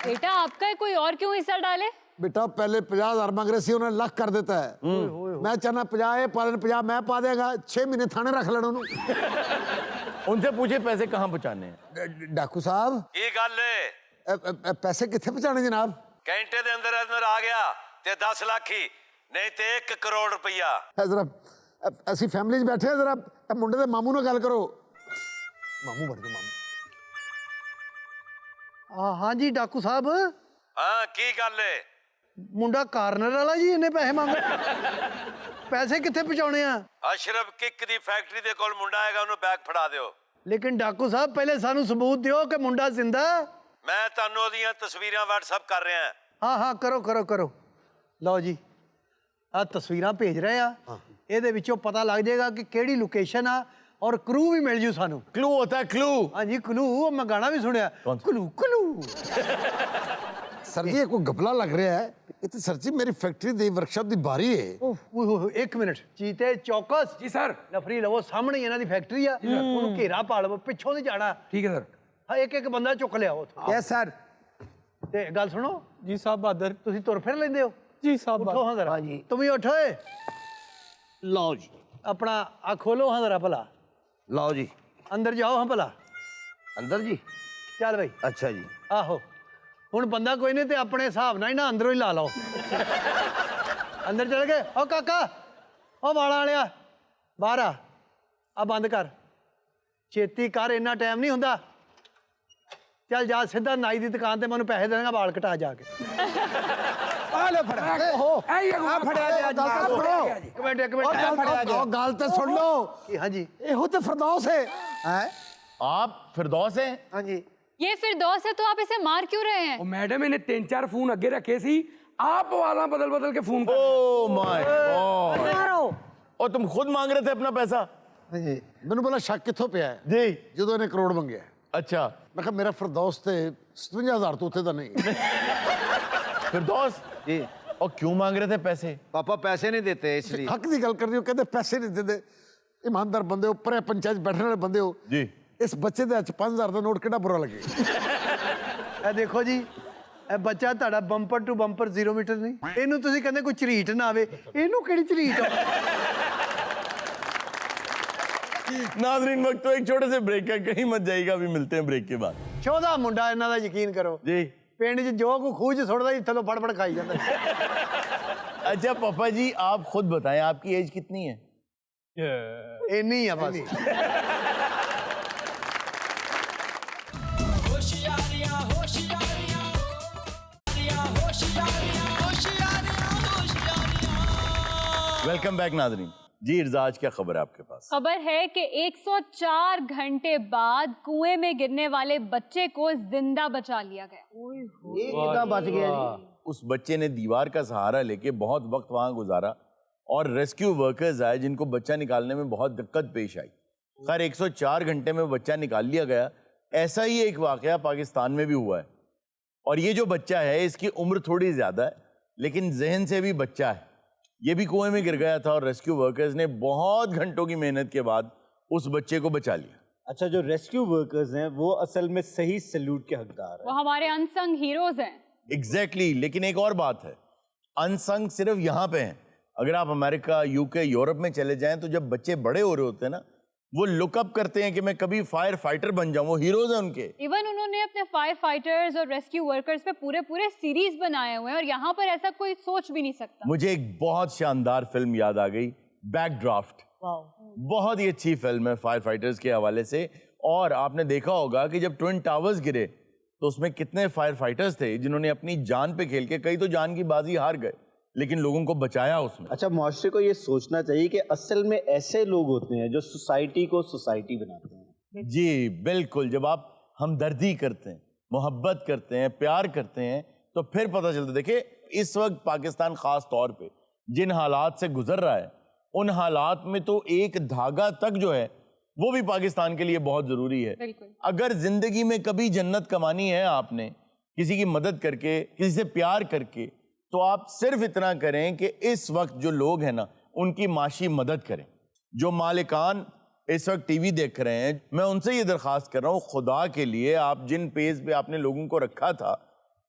बेटा आपका है, कोई और क्यों हिस्सा डाले? बेटा पहले 50,000 मंग रहे सी, उन्होंने लाख कर देता है। मैं चाहना 50 पा देना, 50 मैं पा देगा, 6 महीने थाने रख लेना उन्होंने। उनसे पूछे पैसे कहाँ पहुँचाने हैं? डाकू साहब की गल है? पैसे कितने पहुँचाने जनाब? घंटे दे अंदर अंदर आ गया ते 10 लाख ही, नहीं ते 1 करोड़ रुपया। जरा असी फैमिली बैठे हैं, जरा मुंडे दे मामू नाल गल करो। मामू बन गए मामू। हाँ जी डाकू साहब। हाँ की गल है? मुंडा कार्नर वाला जी, इन्हें पैसे मांग पैसे कितने पहुंचाने आ? अशरफ किक दी फैक्ट्री दे कोल मुंडा आएगा, उन्हें बैग फड़ा दियो। लेकिन डाकू साहब पहले सानू सबूत दियो कि मुंडा जिंदा। मैं तानू ओदियां तस्वीरां व्हाट्सएप कर रहा हां। हाँ हाँ करो करो करो। लो जी आ तस्वीरां भेज रहे आ, ਇਹਦੇ ਵਿੱਚੋਂ ਪਤਾ ਲੱਗ ਜਾਏਗਾ ਕਿ ਕਿਹੜੀ ਲੋਕੇਸ਼ਨ ਆ ਔਰ ਕਲੂ ਵੀ ਮਿਲ ਜੂ ਸਾਨੂੰ। क्लू होता है क्लू। हाँ जी कलू, मैं गाना भी सुनिया, कलू कलू। सर जी कोई घपला लग रहा है, ये तो सर जी मेरी फैक्ट्री दी वर्कशॉप दी बारी है। एक मिनट चीते चौकस ਜੀ ਸਰ। ਨਫਰੀ ਲਵੋ, ਸਾਹਮਣੇ ਇਹਨਾਂ ਦੀ ਫੈਕਟਰੀ ਆ, ਉਹਨੂੰ ਘੇਰਾ ਪਾ ਲਵੋ, ਪਿੱਛੋਂ ਦੀ ਜਾਣਾ। ਠੀਕ ਹੈ ਸਰ। ਹਾਂ ਇੱਕ ਇੱਕ ਬੰਦਾ ਚੁੱਕ ਲਿਆਓ ਉੱਥੋਂ। Yes sir. ਤੇ ਗੱਲ ਸੁਣੋ, ਜੀ ਸਾਹਿਬ ਬਹਾਦਰ। ਤੁਸੀਂ ਤੁਰ ਫਿਰ ਲੈਂਦੇ ਹੋ? ਜੀ ਸਾਹਿਬ ਉਠੋ ਹਾਂ ਜ਼ਰਾ। तुम भी उठो। लाओ जी, अपना आ खोलो हाँ जरा भला, लाओ जी। अंदर जाओ हाँ भला। अंदर जी? चल भाई। अच्छा जी। आहो हुण बंदा कोई नहीं ते अपने हिसाब नाल ही ना अंदरों ही ला लो। अंदर चल गए? ओ काका, ओ वाला वालिया बाहर आ बंद कर, छेती कर, इन्ना टाइम नहीं हुंदा। ਚੱਲ ਜਾ ਸਿੱਧਾ ਨਾਈ ਦੀ ਦੁਕਾਨ ਤੇ ਮੈਨੂੰ ਪੈਸੇ ਦੇਣਗਾ ਵਾਲ ਕਟਾ ਜਾ ਕੇ ਆ ਲੈ ਫੜਾ ਆ ਫੜਿਆ ਜਾ ਇੱਕ ਮਿੰਟ ਉਹ ਗੱਲ ਤੇ ਸੁਣ ਲਓ ਹਾਂਜੀ ਇਹੋ ਤੇ ਫਿਰਦੌਸ ਹੈ आप फिरदौस हैं? ਹਾਂਜੀ ये फिरदौस है तो आप इसे मार क्यों रहे हैं? ਉਹ ਮੈਡਮ ਇਹਨੇ 3-4 ਫੋਨ ਅੱਗੇ ਰੱਖੇ ਸੀ ਆਪ ਵਾਲਾਂ ਬਦਲ ਕੇ ਫੋਨ Oh my God! और तुम खुद मांग रहे थे अपना पैसा? ਹਾਂਜੀ ਮੈਨੂੰ ਬੋਲਾ ਸ਼ੱਕ ਕਿੱਥੋਂ ਪਿਆ ਹੈ जी ਜਦੋਂ ਇਹਨੇ ਕਰੋੜ ਮੰਗਿਆ अच्छा ਮੈਂ ਕਿਹਾ ਮੇਰਾ ਫਿਰਦੌਸ ਤੇ 57000 ਤੋਂ ਉੱਤੇ ਤਾਂ ਨਹੀਂ फिरदौस जी और क्यों मांग रहे थे पैसे? ਪਾਪਾ ਪੈਸੇ ਨਹੀਂ ਦਿੱਤੇ ਇਸ ਲਈ ਹੱਕ ਦੀ ਗੱਲ ਕਰਨੀ ਉਹ ਕਹਿੰਦੇ ਪੈਸੇ ਨਹੀਂ ਦਿੰਦੇ ਇਮਾਨਦਾਰ ਬੰਦੇ ਹੋ ਪਰੇ ਪੰਚਾਇਤ ਬੈਠਣ ਵਾਲੇ ਬੰਦੇ ਹੋ जी ਇਸ ਬੱਚੇ ਦੇ ਹੱਥ 5000 ਦਾ ਨੋਟ ਕਿੰਨਾ ਬੁਰਾ ਲੱਗੇ ਇਹ ਦੇਖੋ ਜੀ ਇਹ ਬੱਚਾ ਤੁਹਾਡਾ ਬੰਪਰ ਟੂ ਬੰਪਰ 0 ਮੀਟਰ ਨਹੀਂ ਇਹਨੂੰ ਤੁਸੀਂ ਕਹਿੰਦੇ ਕੋਈ ਝਰੀਟ ਨਾ ਆਵੇ ਇਹਨੂੰ ਕਿਹੜੀ ਝਰੀਟ ਆ नाज़रीन वक्त तो एक छोटे से ब्रेक का, कहीं मत जाइएगा, अभी मिलते हैं ब्रेक के बाद। ਚੌਦਾ ਮੁੰਡਾ ਇਹਨਾਂ ਦਾ ਯਕੀਨ ਕਰੋ जी ਪਿੰਡ 'ਚ ਜੋ ਕੋ ਖੂਹ 'ਚ ਸੁੱਟਦਾ ਇੱਥੇ ਤੋਂ ਫੜ ਖਾਈ ਜਾਂਦਾ अच्छा पापा जी आप खुद बताएं आपकी एज कितनी है? ਇੰਨੀ ਆ ਬਸ वेलकम बैक नाज़रीन। जी इरजाज क्या खबर है आपके पास? खबर है कि 104 घंटे बाद कुएं में गिरने वाले बच्चे को जिंदा बचा लिया गया। बच गया जी। उस बच्चे ने दीवार का सहारा लेके बहुत वक्त वहां गुजारा और रेस्क्यू वर्कर्स आए जिनको बच्चा निकालने में बहुत दिक्कत पेश आई। खैर 104 घंटे में बच्चा निकाल लिया गया। ऐसा ही एक वाकया पाकिस्तान में भी हुआ है और ये जो बच्चा है इसकी उम्र थोड़ी ज्यादा है लेकिन जहन से भी बच्चा है। ये भी कुएं में गिर गया था और रेस्क्यू वर्कर्स ने बहुत घंटों की मेहनत के बाद उस बच्चे को बचा लिया। अच्छा, जो रेस्क्यू वर्कर्स हैं वो असल में सही सैल्यूट के हकदार हैं। वो हमारे अनसंग हीरोज हैं। एग्जैक्टली लेकिन एक और बात है, अनसंग सिर्फ यहाँ पे हैं। अगर आप अमेरिका, यूके, यूरोप में चले जाएं तो जब बच्चे बड़े हो रहे होते हैं ना, वो लुकअप करते हैं कि मैं कभी फायर फाइटर बन जाऊं। वो हीरोज हैं उनके। इवन उन्होंने अपने फायर फाइटर्स और रेस्क्यू वर्कर्स पे पूरे पूरे सीरीज बनाए हुए हैं और यहाँ पर ऐसा कोई सोच भी नहीं सकता। मुझे एक बहुत शानदार फिल्म याद आ गई, बैकड्राफ्ट। बहुत ही अच्छी फिल्म है फायर फाइटर्स के हवाले से। और आपने देखा होगा कि जब ट्विन टावर्स गिरे तो उसमें कितने फायर फाइटर्स थे जिन्होंने अपनी जान पे खेल के, कई तो जान की बाजी हार गए लेकिन लोगों को बचाया उसमें। अच्छा, मुआशरे को ये सोचना चाहिए कि असल में ऐसे लोग होते हैं जो सोसाइटी को सोसाइटी बनाते हैं। जी बिल्कुल, जब आप हमदर्दी करते हैं, मोहब्बत करते हैं, प्यार करते हैं तो फिर पता चलता है। देखिए इस वक्त पाकिस्तान खास तौर पे जिन हालात से गुजर रहा है, उन हालात में तो एक धागा तक जो है वो भी पाकिस्तान के लिए बहुत जरूरी है। अगर जिंदगी में कभी जन्नत कमानी है आपने, किसी की मदद करके, किसी से प्यार करके, तो आप सिर्फ इतना करें कि इस वक्त जो लोग हैं ना उनकी माशी मदद करें। जो मालिकान इस वक्त टीवी देख रहे हैं, मैं उनसे ये दरख्वास्त कर रहा हूँ, खुदा के लिए आप जिन पेज पे आपने लोगों को रखा था,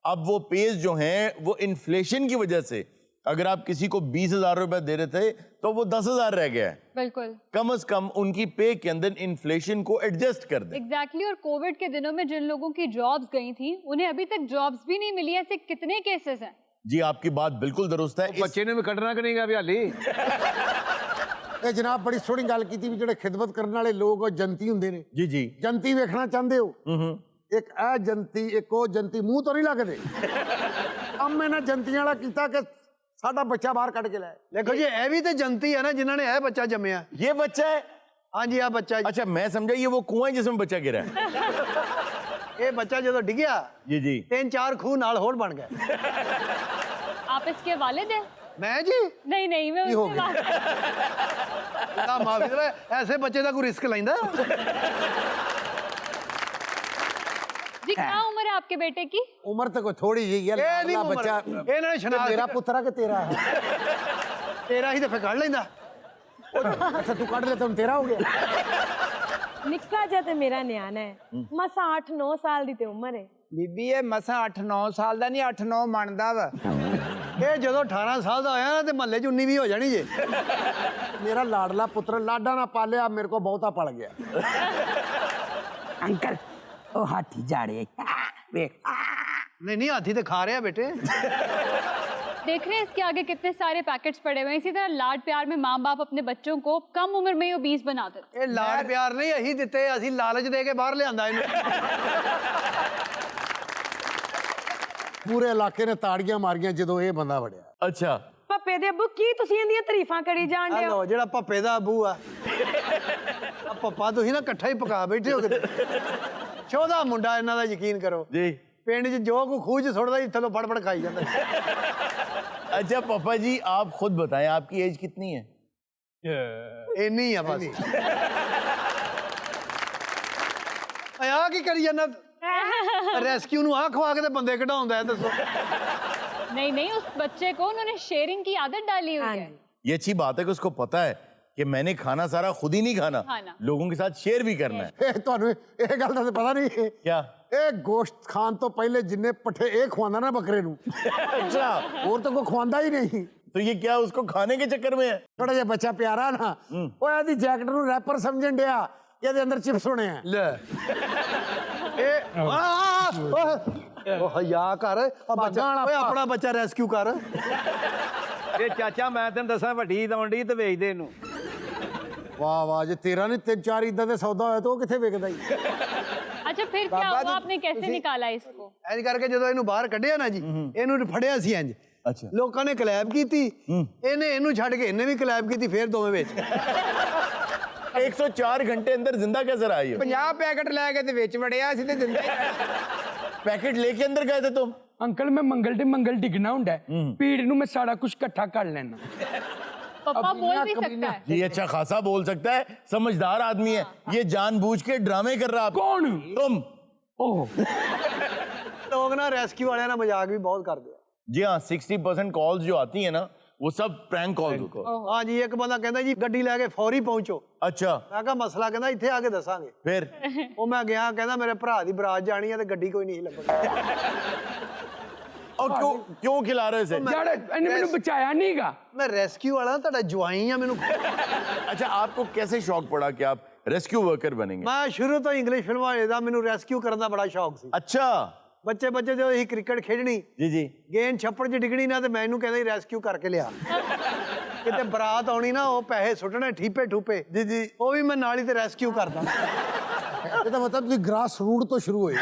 अब वो पेज जो हैं वो इन्फ्लेशन की वजह से, अगर आप किसी को 20,000 रुपए दे रहे थे तो वो 10,000 रह गया है। बिल्कुल, कम से कम उनकी पे के अंदर इन्फ्लेशन को एडजस्ट कर दें। एग्जैक्टली। और कोविड के दिनों में जिन लोगों की जॉब्स गई थी उन्हें अभी तक जॉब्स भी नहीं मिली। ऐसे कितने केसेस हैं? जी आपकी बात बिल्कुल दुरुस्त है। बच्चे ने भी कटना कि नहीं गा भी हाली ਇਹ ਜਨਾਬ ਬੜੀ ਸੋਹਣੀ ਗੱਲ ਕੀਤੀ ਵੀ ਜਿਹੜੇ ਖਿਦਮਤ ਕਰਨ ਵਾਲੇ ਲੋਕ ਉਹ ਜੰਤੀ ਹੁੰਦੇ ਨੇ। जी जी ਜੰਤੀ ਵੇਖਣਾ ਚਾਹੁੰਦੇ ਹੋ? ਇੱਕ ਇਹ ਜੰਤੀ, ਇੱਕ ਉਹ ਜੰਤੀ, ਮੂੰਹ ਤੋਂ ਨਹੀਂ ਲੱਗਦੇ। ਅੰਮੇ ਨੇ ਜੰਤੀਆਂ ਵਾਲਾ ਕੀਤਾ ਕਿ ਸਾਡਾ ਬੱਚਾ ਬਾਹਰ ਕੱਢ ਕੇ ਲੈ। देखो जी ਇਹ ਵੀ ਤੇ ਜੰਤੀ ਹੈ ਨਾ ਜਿਨ੍ਹਾਂ ਨੇ ਇਹ ਬੱਚਾ ਜੰਮਿਆ। ये बच्चा है? हाँ जी, आ बच्चा। अच्छा मैं समझा ये वो कुआं है जिसमें बच्चा गिरा है। ਇਹ ਬੱਚਾ ਜਦੋਂ ਡਿੱਗਿਆ जी जी 3-4 ਖੂਹ ਨਾਲ ਹੋਰ ਬਣ ਗਏ। आप इसके वालिद हैं? मैं जी नहीं नहीं, मैं हो उससे बात ना माफी दे, ऐसे बच्चे का कोई रिस्क लेंदा। जी क्या उम्र है आपके बेटे की? ਉਮਰ ਤਾਂ ਕੋਈ ਥੋੜੀ ਜਿਹੀ ਹੈ। ਇਹ ਨਹੀਂ ਲਾਡਲਾ ਬੱਚਾ। ਇਹਨਾਂ ਨੇ ਸ਼ਨਾਖਤ ਮੇਰਾ ਪੁੱਤਰ ਆ ਕਿ ਤੇਰਾ ਹੈ? ਤੇਰਾ ਹੀ ਤਾਂ ਫੇ ਕੱਢ ਲੈਂਦਾ। ਅੱਛਾ ਤੂੰ ਕੱਢ ਲੈ ਤਾਂ ਹੁਣ ਤੇਰਾ ਹੋ ਗਿਆ। ਨਿੱਕਾ ਜਿਹਾ ਤੇ ਮੇਰਾ ਨਿਆਣਾ ਹੈ, ਮਸਾਂ 8-9 ਸਾਲ ਦੀ ਤੇ ਉਮਰ ਹੈ। ਬੀਬੀ ਇਹ ਮਸਾਂ 8-9 ਸਾਲ ਦਾ ਨਹੀਂ 8-9 ਮੰਨਦਾ ਵਾ। ਇਹ ਜਦੋਂ 18 ਸਾਲ ਦਾ ਹੋਇਆ ਨਾ ਤੇ ਮਹੱਲੇ 'ਚ 19 ਵੀ ਹੋ ਜਾਣੀ ਜੇ। ਮੇਰਾ ਲਾਡਲਾ ਪੁੱਤਰ ਲਾਡਾ ਨਾ ਪਾਲਿਆ, ਮੇਰੇ ਕੋ ਬਹੁਤਾ ਪਲ ਗਿਆ। ਅੰਕਲ ਉਹ ਹਾਥੀ ਜਾ ਰਹੇ ਵੇਖ। नहीं नहीं, हाथी तो खा रहे हैं बेटे। देख रहे हैं इसके आगे कितने सारे पैकेट्स पड़े हुए हैं। इसी तरह लाड प्यार में माँ बाप अपने बच्चों को कम उम्र में ही ओबीस बना देते। ਇਹ ਲਾਡ ਪਿਆਰ ਨਹੀਂ ਅਸੀਂ ਦਿੱਤੇ, ਅਸੀਂ ਲਾਲਚ ਦੇ ਕੇ ਬਾਹਰ ਲਿਆਂਦਾ ਇਹਨੂੰ। ਪੂਰੇ ਇਲਾਕੇ ਨੇ ਤਾੜੀਆਂ ਮਾਰੀਆਂ ਜਦੋਂ ਇਹ ਬੰਦਾ ਵੜਿਆ। अच्छा ਪੱਪੇ ਦੇ ਅੱਬੂ ਕੀ ਤੁਸੀਂ ਇਹਦੀਆਂ ਤਾਰੀਫਾਂ ਕਰੀ ਜਾਣ ਡਏ ਹੋ? ਲੋ ਜਿਹੜਾ ਪੱਪੇ ਦਾ ਆਬੂ ਆ ਆ ਪੱਪਾ ਤੁਸੀਂ ਨਾ ਇਕੱਠਾ ਹੀ ਪਕਾ ਬੈਠੇ ਹੋ ਕਿਤੇ 14 ਮੁੰਡਾ ਇਹਨਾਂ ਦਾ, ਯਕੀਨ ਕਰੋ जी। ਪਿੰਡ 'ਚ ਜੋ ਕੋ ਖੂਹ 'ਚ ਸੁੱਟਦਾ ਇੱਥੇ ਤੋਂ ਫੜ ਫੜ ਖਾਈ ਜਾਂਦਾ। अच्छा पापा जी आप खुद बताएं आपकी एज कितनी है? ਇੰਨੀ ਆ ਬਸ। ਆ ਕੀ ਕਰੀ ਜਾਂਦਾ? ਰੈਸਕਿਊ ਨੂੰ ਆ ਖਵਾ ਕੇ ਤੇ ਬੰਦੇ ਕਢਾਉਂਦਾ ਹੈ, ਦੱਸੋ। नहीं नहीं, उस बच्चे को उन्होंने शेयरिंग की आदत डाली हुई है। ये अच्छी बात है कि उसको पता है कि मैंने खाना सारा खुद ही नहीं खाना, लोगों के साथ शेयर भी करना है। ਇਹ ਤੁਹਾਨੂੰ ਇਹ ਗੱਲ ਦਾ ਤਾਂ ਪਤਾ ਨਹੀਂ ਹੈ क्या? ਇਹ ਗੋਸ਼ਤ ਖਾਣ ਤੋਂ ਪਹਿਲੇ ਜਿੰਨੇ ਪੱਠੇ ਇਹ ਖਵਾਉਂਦਾ ਨਾ ਬੱਕਰੇ ਨੂੰ, अच्छा ਹੋਰ ਤਾਂ ਕੋਈ ਖਵਾਉਂਦਾ ਹੀ ਨਹੀਂ। तो ये क्या उसको खाने के चक्कर में है? ਥੋੜਾ ਜਿਹਾ ਬੱਚਾ ਪਿਆਰਾ ਨਾ, ਉਹ ਇਹਦੀ ਜੈਕਟ ਨੂੰ ਰੈਪਰ ਸਮਝਣ ਡਿਆ, ਇਹਦੇ ਅੰਦਰ ਚਿਪਸ ਹੋਣੇ ਆ। ਲੈ ਇਹ ਉਹ ਹਯਾ ਕਰ, ਓਏ ਆਪਣਾ ਬੱਚਾ ਰੈਸਕਿਊ ਕਰ। ਇਹ ਚਾਚਾ ਮੈਂ ਤੈਨੂੰ ਦੱਸਾਂ ਵੱਡੀ ਦਵੰਡੀ ਤੇ ਵੇਚਦੇ ਇਹਨੂੰ। ਵਾਹ ਵਾਹ, ਜੇ ਤੇਰਾ ਨਹੀਂ 3-4 ਇਦਾਂ ਦੇ ਸੌਦਾ ਹੋਇਆ ਤਾਂ ਉਹ ਕਿੱਥੇ ਵਿਕਦਾ ਹੀ। अच्छा फिर क्या हुआ, आपने कैसे निकाला इसको? ਇੰਜ ਕਰਕੇ ਜਦੋਂ ਇਹਨੂੰ ਬਾਹਰ ਕੱਢਿਆ ਨਾ ਜੀ, ਇਹਨੂੰ ਫੜਿਆ ਸੀ ਇੰਜ। अच्छा ਲੋਕਾਂ ਨੇ ਕਲੈਬ ਕੀਤੀ, ਇਹਨੇ ਇਹਨੂੰ ਛੱਡ ਕੇ ਇਹਨੇ ਵੀ ਕਲੈਬ ਕੀਤੀ, ਫੇਰ ਦੋਵੇਂ ਵਿੱਚ। 104 घंटे अंदर जिंदा कैसे रहा ये? 50 ਪੈਕਟ ਲੈ ਕੇ ਤੇ ਵਿੱਚ ਵੜਿਆ ਸੀ ਤੇ ਜਿੰਦਾ पैकेट लेके अंदर गए थे तुम? ਅੰਕਲ ਮੈਂ ਮੰਗਲ ਤੇ ਮੰਗਲ ਡਿੱਗਣਾ ਹੁੰਦਾ ਹੈ, ਭੀੜ ਨੂੰ ਮੈਂ ਸਾਰਾ ਕੁਝ ਇਕੱਠਾ ਕਰ ਲੈਣਾ। पापा बोल भी सकता है। ये अच्छा खासा बोल सकता है, समझदार आदमी है। ये जानबूझ के ड्रामे कर रहा है। कौन? तुम। ओह ਲੋਕ ਨਾ ਰੈਸਕਿਊ ਵਾਲਿਆਂ ਨਾਲ ਮਜ਼ਾਕ ਵੀ ਬਹੁਤ ਕਰਦੇ ਆ। जी हाँ, 60% कॉल्स जो आती है ना वो सब प्रैंक कॉल्स होते हैं। ਹਾਂ ਜੀ, ਇੱਕ ਬੰਦਾ ਕਹਿੰਦਾ ਜੀ ਗੱਡੀ ਲੈ ਕੇ ਫੌਰੀ ਪਹੁੰਚੋ। अच्छा ਮੈਂ ਕਿਹਾ ਮਸਲਾ, ਕਹਿੰਦਾ ਇੱਥੇ ਆ ਕੇ ਦੱਸਾਂਗੇ। फिर? ਉਹ ਮੈਂ ਗਿਆ, ਕਹਿੰਦਾ ਮੇਰੇ ਭਰਾ ਦੀ ਬਰਾਤ ਜਾਣੀ ਹੈ ਤੇ ਗੱਡੀ ਕੋਈ ਨਹੀਂ ਲੱਭਣੀ। और क्यों क्यों खिला रहे थे? ਯਾਰ ਇਹਨੇ ਮੈਨੂੰ ਬਚਾਇਆ ਨਹੀਂਗਾ। ਮੈਂ ਰੈਸਕਿਊ ਵਾਲਾ, ਤੁਹਾਡਾ ਜਵਾਈ ਆ। ਮੈਨੂੰ अच्छा आपको कैसे शौक पड़ा कि आप रेस्क्यू वर्कर बनेंगे? ਮੈਂ ਸ਼ੁਰੂ ਤੋਂ ਇੰਗਲਿਸ਼ ਫਿਲਮਾਂ ਵੇਖਦਾ, ਮੈਨੂੰ ਰੈਸਕਿਊ ਕਰਨ ਦਾ ਬੜਾ ਸ਼ੌਕ ਸੀ। अच्छा ਬੱਚੇ ਜਦੋਂ ਅਸੀਂ ਕ੍ਰਿਕਟ ਖੇਡਣੀ, जी जी। ਗੇਂਦ ਛੱਪੜ 'ਚ ਡਿੱਗਣੀ ਨਾ, ਤੇ ਮੈਨੂੰ ਕਹਿੰਦਾ ਸੀ ਰੈਸਕਿਊ ਕਰਕੇ ਲਿਆ। ਕਿਤੇ ਬਰਾਤ ਆਉਣੀ ਨਾ, ਉਹ ਪੈਸੇ ਸੁੱਟਣੇ ਠੀਪੇ ਠੂਪੇ, जी जी। ਉਹ ਵੀ ਮੈਂ ਨਾਲ ਹੀ ਤੇ ਰੈਸਕਿਊ ਕਰਦਾ। ਇਹਦਾ ਮਤਲਬ ਤੁਸੀਂ ਗ੍ਰਾਸ ਰੂਟ ਤੋਂ ਸ਼ੁਰੂ ਹੋਏ।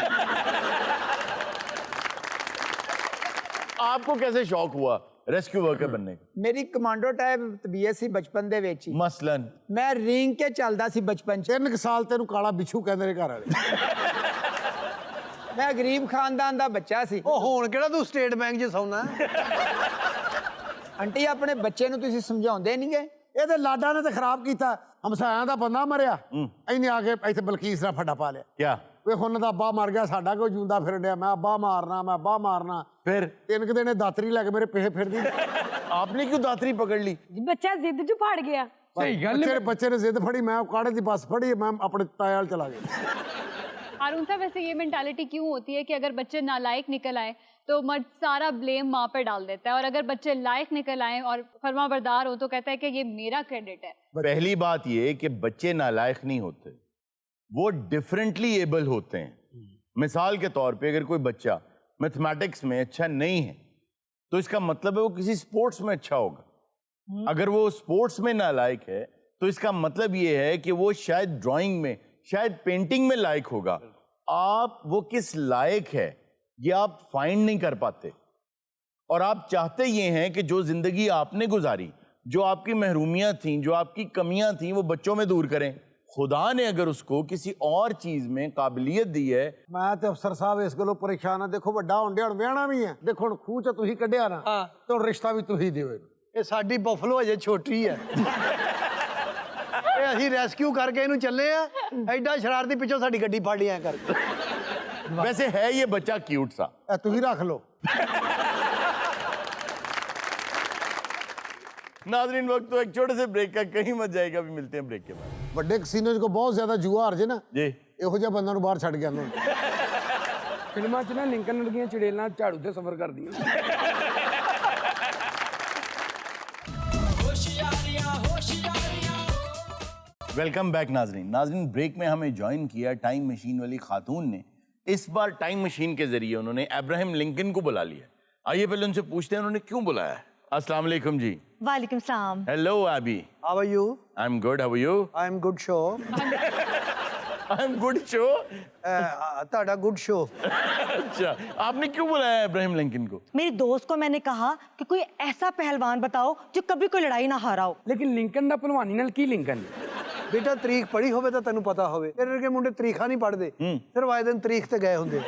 आपको कैसे शौक हुआ रेस्क्यू वर्कर बनने का? ਮੇਰੀ ਕਮਾਂਡੋ ਟਾਈਪ ਤਬੀਅਤ ਸੀ ਬਚਪਨ ਦੇ ਵਿੱਚ ਹੀ। मसलन ਮੈਂ ਰਿੰਗ ਕੇ ਚੱਲਦਾ ਸੀ ਬਚਪਨ 'ਚ। 3 ਸਾਲ ਤੈਨੂੰ ਕਾਲਾ ਬਿੱਛੂ ਕਹਿੰਦੇ ਨੇ ਘਰ ਵਾਲੇ। ਮੈਂ ਗਰੀਬ ਖਾਨਦਾਨ ਦਾ ਬੱਚਾ ਸੀ। ਉਹ ਹੁਣ ਕਿਹੜਾ ਤੂੰ ਸਟੇਟ ਬੈਂਕ 'ਚ ਸੌਣਾ? ਆਂਟੀ ਆਪਣੇ ਬੱਚੇ ਨੂੰ ਤੁਸੀਂ ਸਮਝਾਉਂਦੇ ਨਹੀਂਗੇ? ਇਹਦੇ ਲਾਡਾ ਨੇ ਤਾਂ ਖਰਾਬ ਕੀਤਾ। ਹਮਸਾਇਆਂ ਦਾ ਬੰਦਾ ਮਰਿਆ, ਇਹਨੇ ਆ ਕੇ ਇੱਥੇ ਬਲਕੀਸ ਦਾ ਫੱਡਾ ਪਾ ਲਿਆ। क्या? ਵੇ ਹੁਣ ਦਾ ਅੱਬਾ ਮਰ ਗਿਆ, ਸਾਡਾ ਕੋਈ ਜੂੰਦਾ ਫਿਰਨ ਡਿਆ, ਮੈਂ ਅੱਬਾ ਮਾਰਨਾ, ਮੈਂ ਅੱਬਾ ਮਾਰਨਾ। फिर 3 ਕੁ ਦਿਨ ਦਾਤਰੀ ਲੈ ਕੇ ਮੇਰੇ ਪਿੱਛੇ ਫਿਰਦੀ। आपने क्यों दातरी पकड़ ली? ਬੱਚਾ ਜ਼ਿੱਦ 'ਚ ਫੜ ਗਿਆ। ਸਹੀ ਗੱਲ ਹੈ। ਬੱਚੇ ਨੇ ਜ਼ਿੱਦ ਫੜੀ, ਮੈਂ ਕਾੜੇ ਦੀ ਬੱਸ ਫੜੀ, ਮੈਂ ਆਪਣੇ ਤਾਏ ਵਾਲ ਚਲਾ ਗਿਆ। हारून साहब, वैसे ये मेंटालिटी क्यों होती है कि अगर बच्चे नालायक निकल आए तो मर्द सारा ब्लेम माँ पे डाल देता है, और अगर बच्चे लायक निकल आए और फरमाबरदार हो तो कहता है कि ये मेरा क्रेडिट है? पहली बात ये कि बच्चे नालायक नहीं होते, वो डिफरेंटली एबल होते हैं। मिसाल के तौर पे अगर कोई बच्चा मैथमेटिक्स में अच्छा नहीं है तो इसका मतलब है वो किसी स्पोर्ट्स में अच्छा होगा। अगर वो स्पोर्ट्स में नालायक है तो इसका मतलब ये है कि वो शायद ड्राइंग में, शायद पेंटिंग में लायक होगा। आप वो किस लायक है ये आप फाइंड नहीं कर पाते, और आप चाहते ये हैं कि जो जिंदगी आपने गुजारी, जो आपकी महरूमियां थीं, जो आपकी कमियां थीं, वो बच्चों में दूर करें। खुदा ने अगर उसको किसी और चीज में काबिलियत दी है। ਮੈਂ ਤੇ ਅਫਸਰ ਸਾਹਿਬ ਇਸ ਗੱਲੋਂ ਪਰੇਸ਼ਾਨ ਆ। ਦੇਖੋ ਵੱਡਾ ਹੁੰਦਿਆਂ ਹੁਣ ਵਿਆਹਣਾ ਵੀ ਹੈ। ਦੇਖੋ ਹੁਣ ਖੂਹ 'ਚ ਤੁਸੀਂ ਕੱਢਿਆ ਨਾ, ਤੇ ਹੁਣ ਰਿਸ਼ਤਾ ਵੀ ਤੁਸੀਂ ਦਿਓ ਇਹਨੂੰ। ਇਹ ਸਾਡੀ ਬਫਲੋ ਅਜੇ ਛੋਟੀ ਹੈ। ਇਹ ਅਸੀਂ ਰੈਸਕਿਊ ਕਰਕੇ ਇਹਨੂੰ ਚੱਲੇ ਆ, ਐਡਾ ਸ਼ਰਾਰਤੀ, ਪਿੱਛੋਂ ਸਾਡੀ ਗੱਡੀ ਫੜ ਲਈ ਐ ਕਰਕੇ। वैसे है ये बच्चा क्यूट सा। ਇਹ ਤੁਸੀਂ ਰੱਖ ਲਓ। नाज़रीन, वक्त तो एक छोटे से ब्रेक का, कहीं मत जाएगा, अभी मिलते हैं ब्रेक के बाद। ਵੱਡੇ ਕਸੀਨੋ 'ਚ ਕੋ ਬਹੁਤ ਜ਼ਿਆਦਾ ਜੂਆ ਹਾਰ ਜੇ ਨਾ, जी ਇਹੋ ਜਿਹਾ ਬੰਦਾ ਨੂੰ ਬਾਹਰ ਛੱਡ ਕੇ ਆਉਂਦੇ ਹੁੰਦੇ। ਫਿਲਮਾਂ 'ਚ ਨਾ ਲਿੰਕਨ ਵਰਗੀਆਂ ਚੜੇਲਾਂ ਝਾੜੂ ਤੇ ਸਫ਼ਰ ਕਰਦੀਆਂ। वेलकम बैक नाजरीन। नाजरीन, ब्रेक में हमें ज्वाइन किया टाइम मशीन वाली खातून ने। इस बार टाइम मशीन के जरिए उन्होंने अब्राहम लिंकन को बुला लिया। आइए पहले उनसे पूछते हैं उन्होंने क्यों बुलाया है। अस्सलाम वालेकुम जी। वालेकुम सलाम। Hello Abhi. How are you? I am good, how are you? I am good show. I am good show. ਤੁਹਾਡਾ ਗੁੱਡ ਸ਼ੋ। अच्छा, आपने क्यों बुलाया इब्राहिम लिंकन को? मेरी दोस्त को मैंने कहा कि कोई ऐसा पहलवान बताओ जो कभी कोई लड़ाई ना हारा हो। लेकिन लिंकन ਦਾ ਭਲਵਾਨੀ ਨਾਲ ਕੀ ਲਿੰਕਨ? ਬੇਟਾ ਤਰੀਖ ਪੜ੍ਹੀ ਹੋਵੇ ਤਾਂ ਤੈਨੂੰ ਪਤਾ ਹੋਵੇ, ਤੇਰੇ ਵਰਗੇ ਮੁੰਡੇ ਤਰੀਖਾਂ ਨਹੀਂ ਪੜ੍ਹਦੇ, ਸਿਰਫ ਆਏ ਦਿਨ ਤਰੀਖ ਤੇ ਗਏ ਹੁੰਦੇ।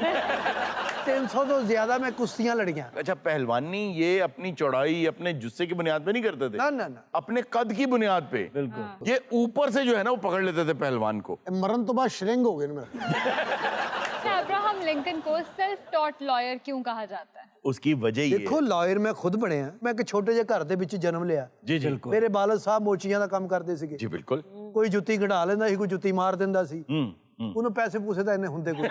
300 ਤੋਂ ਜ਼ਿਆਦਾ ਮੈਂ ਕੁਸ਼ਤੀਆਂ ਲੜੀਆਂ। अच्छा, पहलवानी ये अपनी चौड़ाई अपने जुस्से की बुनियाद पे नहीं करते थे, ਨਾ ਨਾ ਨਾ, अपने कद की बुनियाद पे। बिल्कुल। ये ऊपर से जो है ना वो पकड़ लेते थे पहलवान को। मरण तो बाद श्रिंग हो गए ना मेरा। अच्छा, अब्राहम लिंकन को सेल्फ टॉट लॉयर क्यों कहा जाता है? उसकी वजह ये ਦੇਖੋ ਲਾਇਰ ਮੈਂ ਖੁਦ ਬਣਿਆ। ਮੈਂ ਇੱਕ ਛੋਟੇ ਜਿਹੇ ਘਰ ਦੇ ਵਿੱਚ ਜਨਮ ਲਿਆ। जी जी ਮੇਰੇ ਬਾਲਦ ਸਾਹਿਬ ਮੋਚੀਆਂ ਦਾ ਕੰਮ ਕਰਦੇ ਸੀਗੇ। जी बिल्कुल। ਕੋਈ ਜੁੱਤੀ ਕਢਾ ਲੈਂਦਾ ਸੀ, ਕੋਈ ਜੁੱਤੀ ਮਾਰ ਦਿੰਦਾ ਸੀ। ਉਹਨੂੰ ਪੈਸੇ ਪੂਸੇ ਤਾਂ ਇੰਨੇ ਹੁੰਦੇ ਕੋਈ।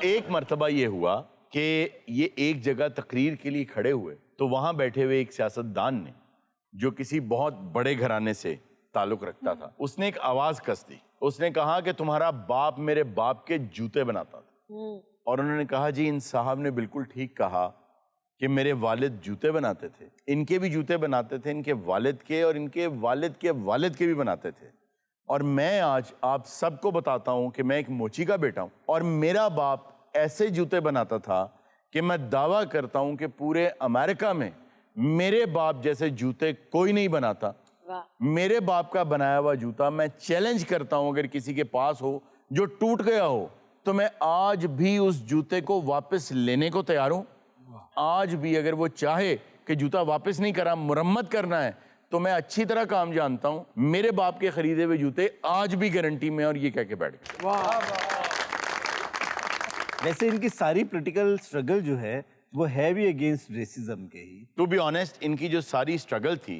एक मर्तबा ये हुआ कि ये एक जगह तकरीर के लिए खड़े हुए, तो वहां बैठे हुए एक सियासतदान ने, जो किसी बहुत बड़े घराने से ताल्लुक रखता था, उसने एक आवाज कस दी। उसने कहा कि तुम्हारा बाप मेरे बाप के जूते बनाता था। और उन्होंने कहा जी इन साहब ने बिल्कुल ठीक कहा कि मेरे वालिद जूते बनाते थे, इनके भी जूते बनाते थे, इनके वालिद के और इनके वालिद के वालिद के भी बनाते थे। और मैं आज आप सबको बताता हूं कि मैं एक मोची का बेटा हूं और मेरा बाप ऐसे जूते बनाता था कि मैं दावा करता हूं कि पूरे अमेरिका में मेरे बाप जैसे जूते कोई नहीं बनाता। मेरे बाप का बनाया हुआ जूता मैं चैलेंज करता हूं, अगर किसी के पास हो जो टूट गया हो तो मैं आज भी उस जूते को वापस लेने को तैयार हूं। आज भी अगर वो चाहे कि जूता वापस नहीं करा, मुरम्मत करना है, तो मैं अच्छी तरह काम जानता हूं। मेरे बाप के खरीदे हुए जूते आज भी गारंटी में, और ये कह के बैठ गए। वैसे इनकी सारी पॉलिटिकल स्ट्रगल जो है वो है भी अगेंस्ट रेसिज्म के ही। टू बी ऑनेस्ट, इनकी जो सारी स्ट्रगल थी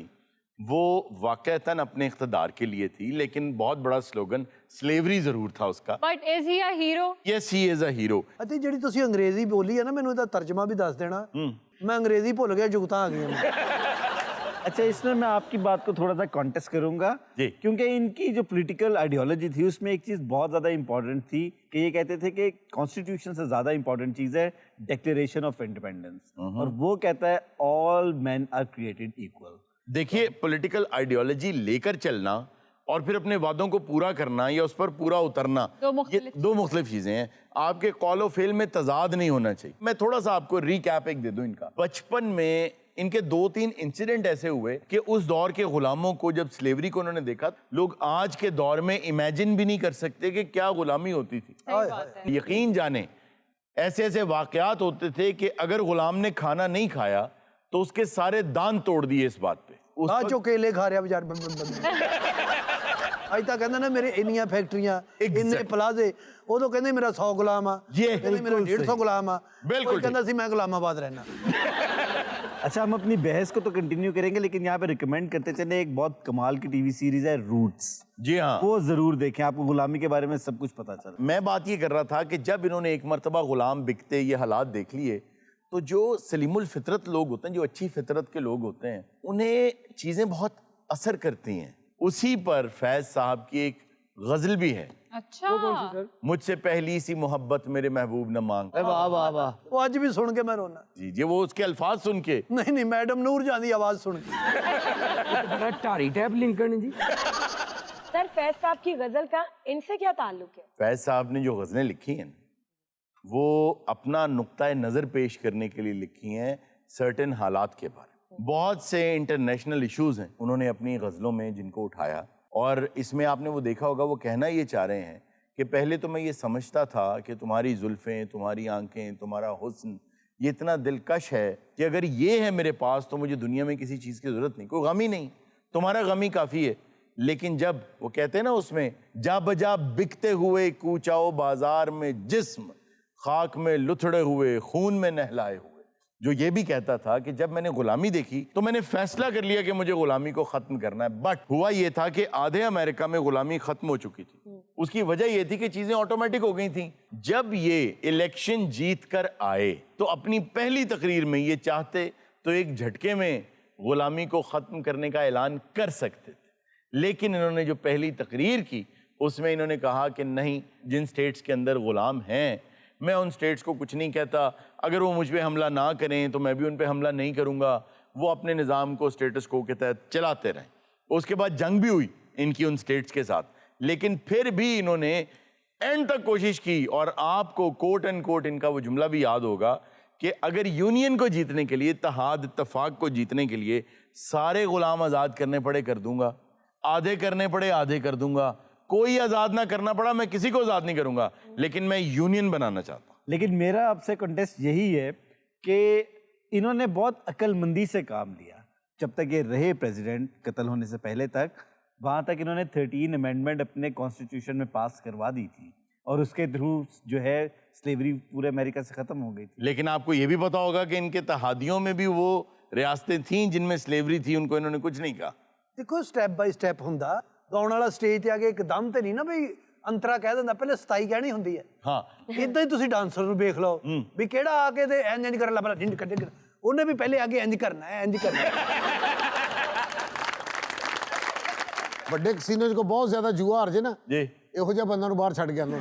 वो वाकईतन अपने इख्तदार के लिए थी, लेकिन बहुत बड़ा स्लोगन स्लेवरी जरूर था उसका। But is he a hero? Yes, he is a hero। ਅਤੇ ਜਿਹੜੀ ਤੁਸੀਂ ਅੰਗਰੇਜ਼ੀ ਬੋਲੀ ਹੈ ਨਾ, ਮੈਨੂੰ ਇਹਦਾ ਤਰਜਮਾ ਵੀ ਦੱਸ ਦੇਣਾ। ਮੈਂ ਅੰਗਰੇਜ਼ੀ ਭੁੱਲ ਗਿਆ, ਜੁਗਤਾਂ ਆ ਗਈਆਂ। अच्छा, इसमें मैं आपकी बात को थोड़ा सा कॉन्टेस्ट करूंगा जी। क्योंकि इनकी जो पॉलिटिकल आइडियोलॉजी थी उसमें एक चीज़ बहुत ज़्यादा इंपॉर्टेंट थी कि ये कहते थे कि कॉन्स्टिट्यूशन से ज़्यादा इंपॉर्टेंट चीज़ है डिक्लेरेशन ऑफ इंडिपेंडेंस, और वो कहता है all man are created equal. देखिए, पॉलिटिकल आइडियोलॉजी लेकर चलना और फिर अपने वादों को पूरा करना या उस पर पूरा उतरना, ये दो मुख्तलिफ चीजें हैं। आपके कौल फेल में तजाद नहीं होना चाहिए। मैं थोड़ा सा आपको रीकैप एक दे दूं इनका। बचपन में इनके 2-3 इंसिडेंट ऐसे हुए कि उस दौर के गुलामों को, जब स्लेवरी को उन्होंने देखा, लोग आज के दौर में इमेजिन भी नहीं कर सकते कि क्या गुलामी होती थी। यकीन जाने ऐसे ऐसे वाकयात होते थे कि अगर गुलाम ने खाना नहीं खाया तो उसके सारे दांत तोड़ दिए इस बात पे। ਆ ਚੋ ਕੇਲੇ ਖਾ ਰਿਹਾ ਵਿਚਾਰ ਅੱਜ ਤਾਂ ਕਹਿੰਦਾ ਨਾ ਮੇਰੇ ਇੰਨੀਆਂ ਫੈਕਟਰੀਆਂ, ਇੰਨੇ ਪਲਾਜ਼ੇ, ਉਦੋਂ ਕਹਿੰਦੇ ਮੇਰਾ 100 ਗੁਲਾਮ ਆ, ਕਹਿੰਦੇ ਮੇਰਾ 150 ਗੁਲਾਮ ਆ। ਬਿਲਕੁਲ ਕਹਿੰਦਾ ਸੀ ਮੈਂ ਗੁਲਾਮਾਬਾਦ रहना। अच्छा, हम अपनी बहस को तो कंटिन्यू करेंगे, लेकिन यहाँ पे रिकमेंड करते चले एक बहुत कमाल की टीवी सीरीज है रूट्स। जी हाँ, वो जरूर देखें, आपको गुलामी के बारे में सब कुछ पता चला। मैं बात ये कर रहा था कि जब इन्होंने एक मर्तबा गुलाम बिकते ये हालात देख लिए, तो जो सलीमुल फितरत लोग होते हैं, जो अच्छी फितरत के लोग होते हैं, उन्हें चीजें बहुत असर करती हैं। उसी पर फैज साहब की एक गजल भी है। अच्छा, मुझसे पहली सी मोहब्बत मेरे महबूब न मांग। वाह वाह वाह, वो आज भी सुन के मैं रोना। जी जी, वो उसके अल्फाज सुन के नहीं नहीं, मैडम नूर जान दी आवाज सुन के। बड़ा टारी टैप लिंकन जी। सर, फैज साहब की गजल का इनसे क्या ताल्लुक है? फैज साहब ने जो गज़लें लिखी हैं वो अपना नुक्ता नज़र पेश करने के लिए लिखी हैं सर्टेन हालात के बारे में। बहुत से इंटरनेशनल इश्यूज़ हैं उन्होंने अपनी गज़लों में जिनको उठाया, और इसमें आपने वो देखा होगा, वो कहना ये चाह रहे हैं कि पहले तो मैं ये समझता था कि तुम्हारी जुल्फ़ें, तुम्हारी आंखें, तुम्हारा हुस्न ये इतना दिलकश है कि अगर ये है मेरे पास तो मुझे दुनिया में किसी चीज़ की ज़रूरत नहीं, कोई गम ही नहीं, तुम्हारा गम ही काफ़ी है। लेकिन जब वो कहते हैं ना उसमें, जा बजा बिकते हुए कूचाओ बाजार में जिस्म, खाक में लुथड़े हुए खून में नहलाए हुए, जो ये भी कहता था कि जब मैंने गुलामी देखी तो मैंने फैसला कर लिया कि मुझे गुलामी को खत्म करना है। बट हुआ ये था कि आधे अमेरिका में गुलामी खत्म हो चुकी थी। उसकी वजह ये थी कि चीजें ऑटोमेटिक हो गई थी। जब ये इलेक्शन जीत कर आए तो अपनी पहली तकरीर में ये चाहते तो एक झटके में गुलामी को खत्म करने का ऐलान कर सकते थे, लेकिन इन्होंने जो पहली तकरीर की उसमें इन्होंने कहा कि नहीं, जिन स्टेट्स के अंदर गुलाम हैं मैं उन स्टेट्स को कुछ नहीं कहता, अगर वो मुझ पे हमला ना करें तो मैं भी उन पे हमला नहीं करूँगा। वो अपने निज़ाम को स्टेटस को के तहत चलाते रहें। उसके बाद जंग भी हुई इनकी उन स्टेट्स के साथ, लेकिन फिर भी इन्होंने एंड तक कोशिश की, और आपको कोट एंड कोट इनका वो जुमला भी याद होगा कि अगर यूनियन को जीतने के लिए, इत्तेहाद इत्तेफाक को जीतने के लिए सारे गुलाम आज़ाद करने पड़े कर दूंगा, आधे करने पड़े आधे कर दूंगा, कोई आज़ाद ना करना पड़ा मैं किसी को आज़ाद नहीं करूंगा, लेकिन मैं यूनियन बनाना चाहता हूं। लेकिन मेरा आपसे कंटेस्ट यही है कि इन्होंने बहुत अक्लमंदी से काम लिया। जब तक ये रहे प्रेसिडेंट कत्ल होने से पहले तक, वहाँ तक इन्होंने 13 अमेंडमेंट अपने कॉन्स्टिट्यूशन में पास करवा दी थी, और उसके थ्रू जो है स्लेवरी पूरे अमेरिका से ख़त्म हो गई थी। लेकिन आपको ये भी पता होगा कि इनके तहादियों में भी वो रियासतें थीं जिनमें स्लेवरी थी, उनको इन्होंने कुछ नहीं कहा। ਦੇਖੋ ਸਟੈਪ ਬਾਈ ਸਟੈਪ ਹੁੰਦਾ, ਗਾਉਣ ਵਾਲਾ ਸਟੇਜ ਤੇ ਆ ਕੇ ਇੱਕਦਮ ਤੇ ਨਹੀਂ ਨਾ ਬਈ ਅੰਤਰਾ ਕਹਿ ਦਿੰਦਾ, ਪਹਿਲੇ 27 ਕਹਿਣੀ ਹੁੰਦੀ ਹੈ। ਹਾਂ ਇਦਾਂ ਹੀ ਤੁਸੀਂ ਡਾਂਸਰ ਨੂੰ ਵੇਖ ਲਓ ਵੀ ਕਿਹੜਾ ਆ ਕੇ ਤੇ ਇੰਜ ਇੰਜ ਕਰਨ ਲੱਗ ਪਿਆ, ਜਿੰਜ ਕੱਢੇ, ਉਹਨੇ ਵੀ ਪਹਿਲੇ ਆ ਕੇ ਇੰਜ ਕਰਨਾ ਹੈ, ਇੰਜ ਕਰਨਾ ਹੈ। ਵੱਡੇ ਕਸੀਨੋ 'ਚ ਕੋ ਬਹੁਤ ਜ਼ਿਆਦਾ ਜੂਆ ਹਾਰ ਜੇ ਨਾ ਜੀ, ਇਹੋ ਜਿਹਾ ਬੰਦਾ ਨੂੰ ਬਾਹਰ ਛੱਡ ਗਿਆ ਉਹਨਾਂ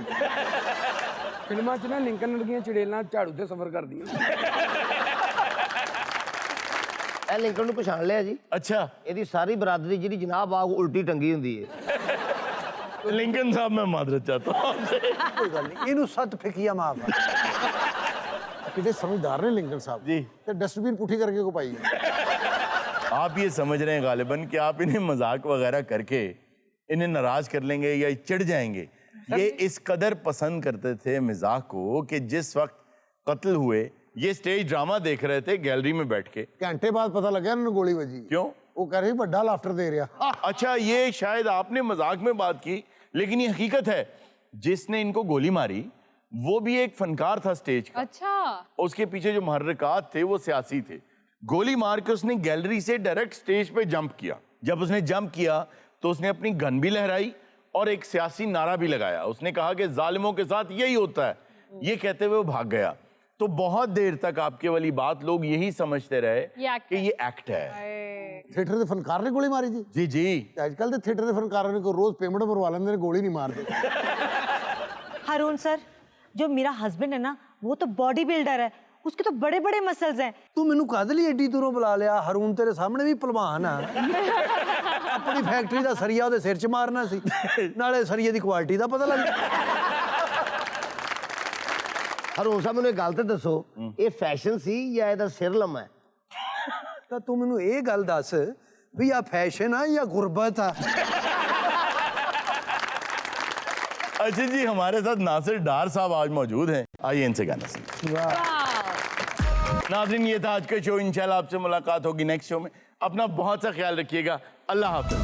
ਫਿਲਮਾਂ 'ਚ ਨਾ ਲਿੰਕਨ ਵਰਗੀਆਂ ਚੜੇਲਾਂ ਝਾੜੂ ਤੇ ਸਫ਼ਰ ਕਰਦੀਆਂ। ਇਹ ਲਿੰਕਨ ਨੂੰ ਪਛਾਣ ਲਿਆ ਜੀ। अच्छा ਇਹਦੀ ਸਾਰੀ ਬਰਾਦਰੀ ਜਿਹੜੀ ਜਨਾਬ ਆ ਉਲਟੀ ਟੰਗੀ ਹੁੰਦੀ ਹੈ। लिंकन साहब मैं मादरत चाहता हूँ आपसे। ਕੋਈ ਗੱਲ ਨਹੀਂ, ਇਹਨੂੰ ਸੱਤ ਫਿਕੀਆਂ ਮਾਫ ਆ। ਕਿਤੇ ਸਮਝਦਾਰ ਨੇ ਲਿੰਕਨ ਸਾਹਿਬ जी, ਤੇ ਡਸਟਬਿਨ ਪੁੱਠੀ ਕਰਕੇ ਕੋ ਪਾਈ आप ये समझ रहे हैं गालिबन कि आप इन्हें मजाक वगैरह करके इन्हें नाराज कर लेंगे या चिढ़ जाएंगे। ये इस कदर पसंद करते थे मिजाक को कि जिस वक्त कत्ल हुए ये स्टेज ड्रामा देख रहे थे गैलरी में बैठ के। ਘੰਟੇ ਬਾਅਦ ਪਤਾ ਲੱਗਿਆ ਇਹਨਾਂ ਨੂੰ ਗੋਲੀ ਵੱਜੀ। क्यों? ਉਹ ਕਹ ਰਹੀ ਵੱਡਾ ਲਾਫਟਰ ਦੇ ਰਿਹਾ। अच्छा, ये शायद आपने मजाक में बात की, लेकिन ये हकीकत है। जिसने इनको गोली मारी वो भी एक फनकार था स्टेज का। अच्छा, उसके पीछे जो मुहर्रिकात थे वो सियासी थे। गोली मार के उसने गैलरी से डायरेक्ट स्टेज पे जंप किया। जब उसने जंप किया तो उसने अपनी गन भी लहराई और एक सियासी नारा भी लगाया। उसने कहा कि जालिमों के साथ यही होता है। ये कहते हुए वो भाग गया। तो बहुत देर तक आपके वाली बात लोग यही समझते रहे ये एक्ट कि है। ये एक्ट है। ਥੀਏਟਰ ਦੇ ਫਨਕਾਰ ਨੇ ਗੋਲੀ ਮਾਰੀ ਜੀ। जी जी, ਅੱਜ ਕੱਲ ਦੇ ਥੀਏਟਰ ਦੇ ਫਨਕਾਰਾਂ ਨੇ ਕੋਈ ਰੋਜ਼ ਪੇਮੈਂਟ ਮਰਵਾ ਲੈਂਦੇ ਨੇ, ਗੋਲੀ ਨਹੀਂ ਮਾਰਦੇ। हारून सर, जो मेरा हस्बैंड है ना, वो तो बॉडी बिल्डर है, उसके तो बड़े बड़े मसल्स हैं। ਤੂੰ ਮੈਨੂੰ ਕਾਹਦੇ ਲਈ ਏਡੀ ਦੂਰੋਂ ਬੁਲਾ ਲਿਆ? ਹਰੂਨ ਤੇਰੇ ਸਾਹਮਣੇ ਵੀ ਪਹਿਲਵਾਨ ਆ। ਆਪਣੀ ਫੈਕਟਰੀ ਦਾ ਸਰੀਆ ਉਹਦੇ ਸਿਰ 'ਚ ਮਾਰਨਾ ਸੀ, ਨਾਲੇ ਸਰੀਏ ਦੀ ਕੁਆਲਿਟੀ ਦਾ ਪਤਾ ਲੱਗ। ਹਰੂਨ ਸਾਹਿਬ ਮੈਨੂੰ ਇੱਕ ਗੱਲ ਤੇ ਦੱਸੋ, ਇਹ ਫੈਸ਼ਨ ਸੀ ਜਾਂ ਇਹਦਾ ਸਿਰ ਲੰਮਾ ਹੈ? ਤਾਂ ਤੂੰ ਮੈਨੂੰ ਇਹ ਗੱਲ ਦੱਸ ਵੀ ਆ ਫੈਸ਼ਨ ਆ ਜਾਂ ਗੁਰਬਤ ਆ? अच्छा जी, हमारे साथ नासिर डार साहब आज मौजूद हैं। आइए इनसे गाना सुनिए। वाह। नाज़रीन, ये था आज का शो। इंशाल्लाह आपसे मुलाकात होगी नेक्स्ट शो में। अपना बहुत सा ख्याल रखिएगा। अल्लाह हाफ़िज़।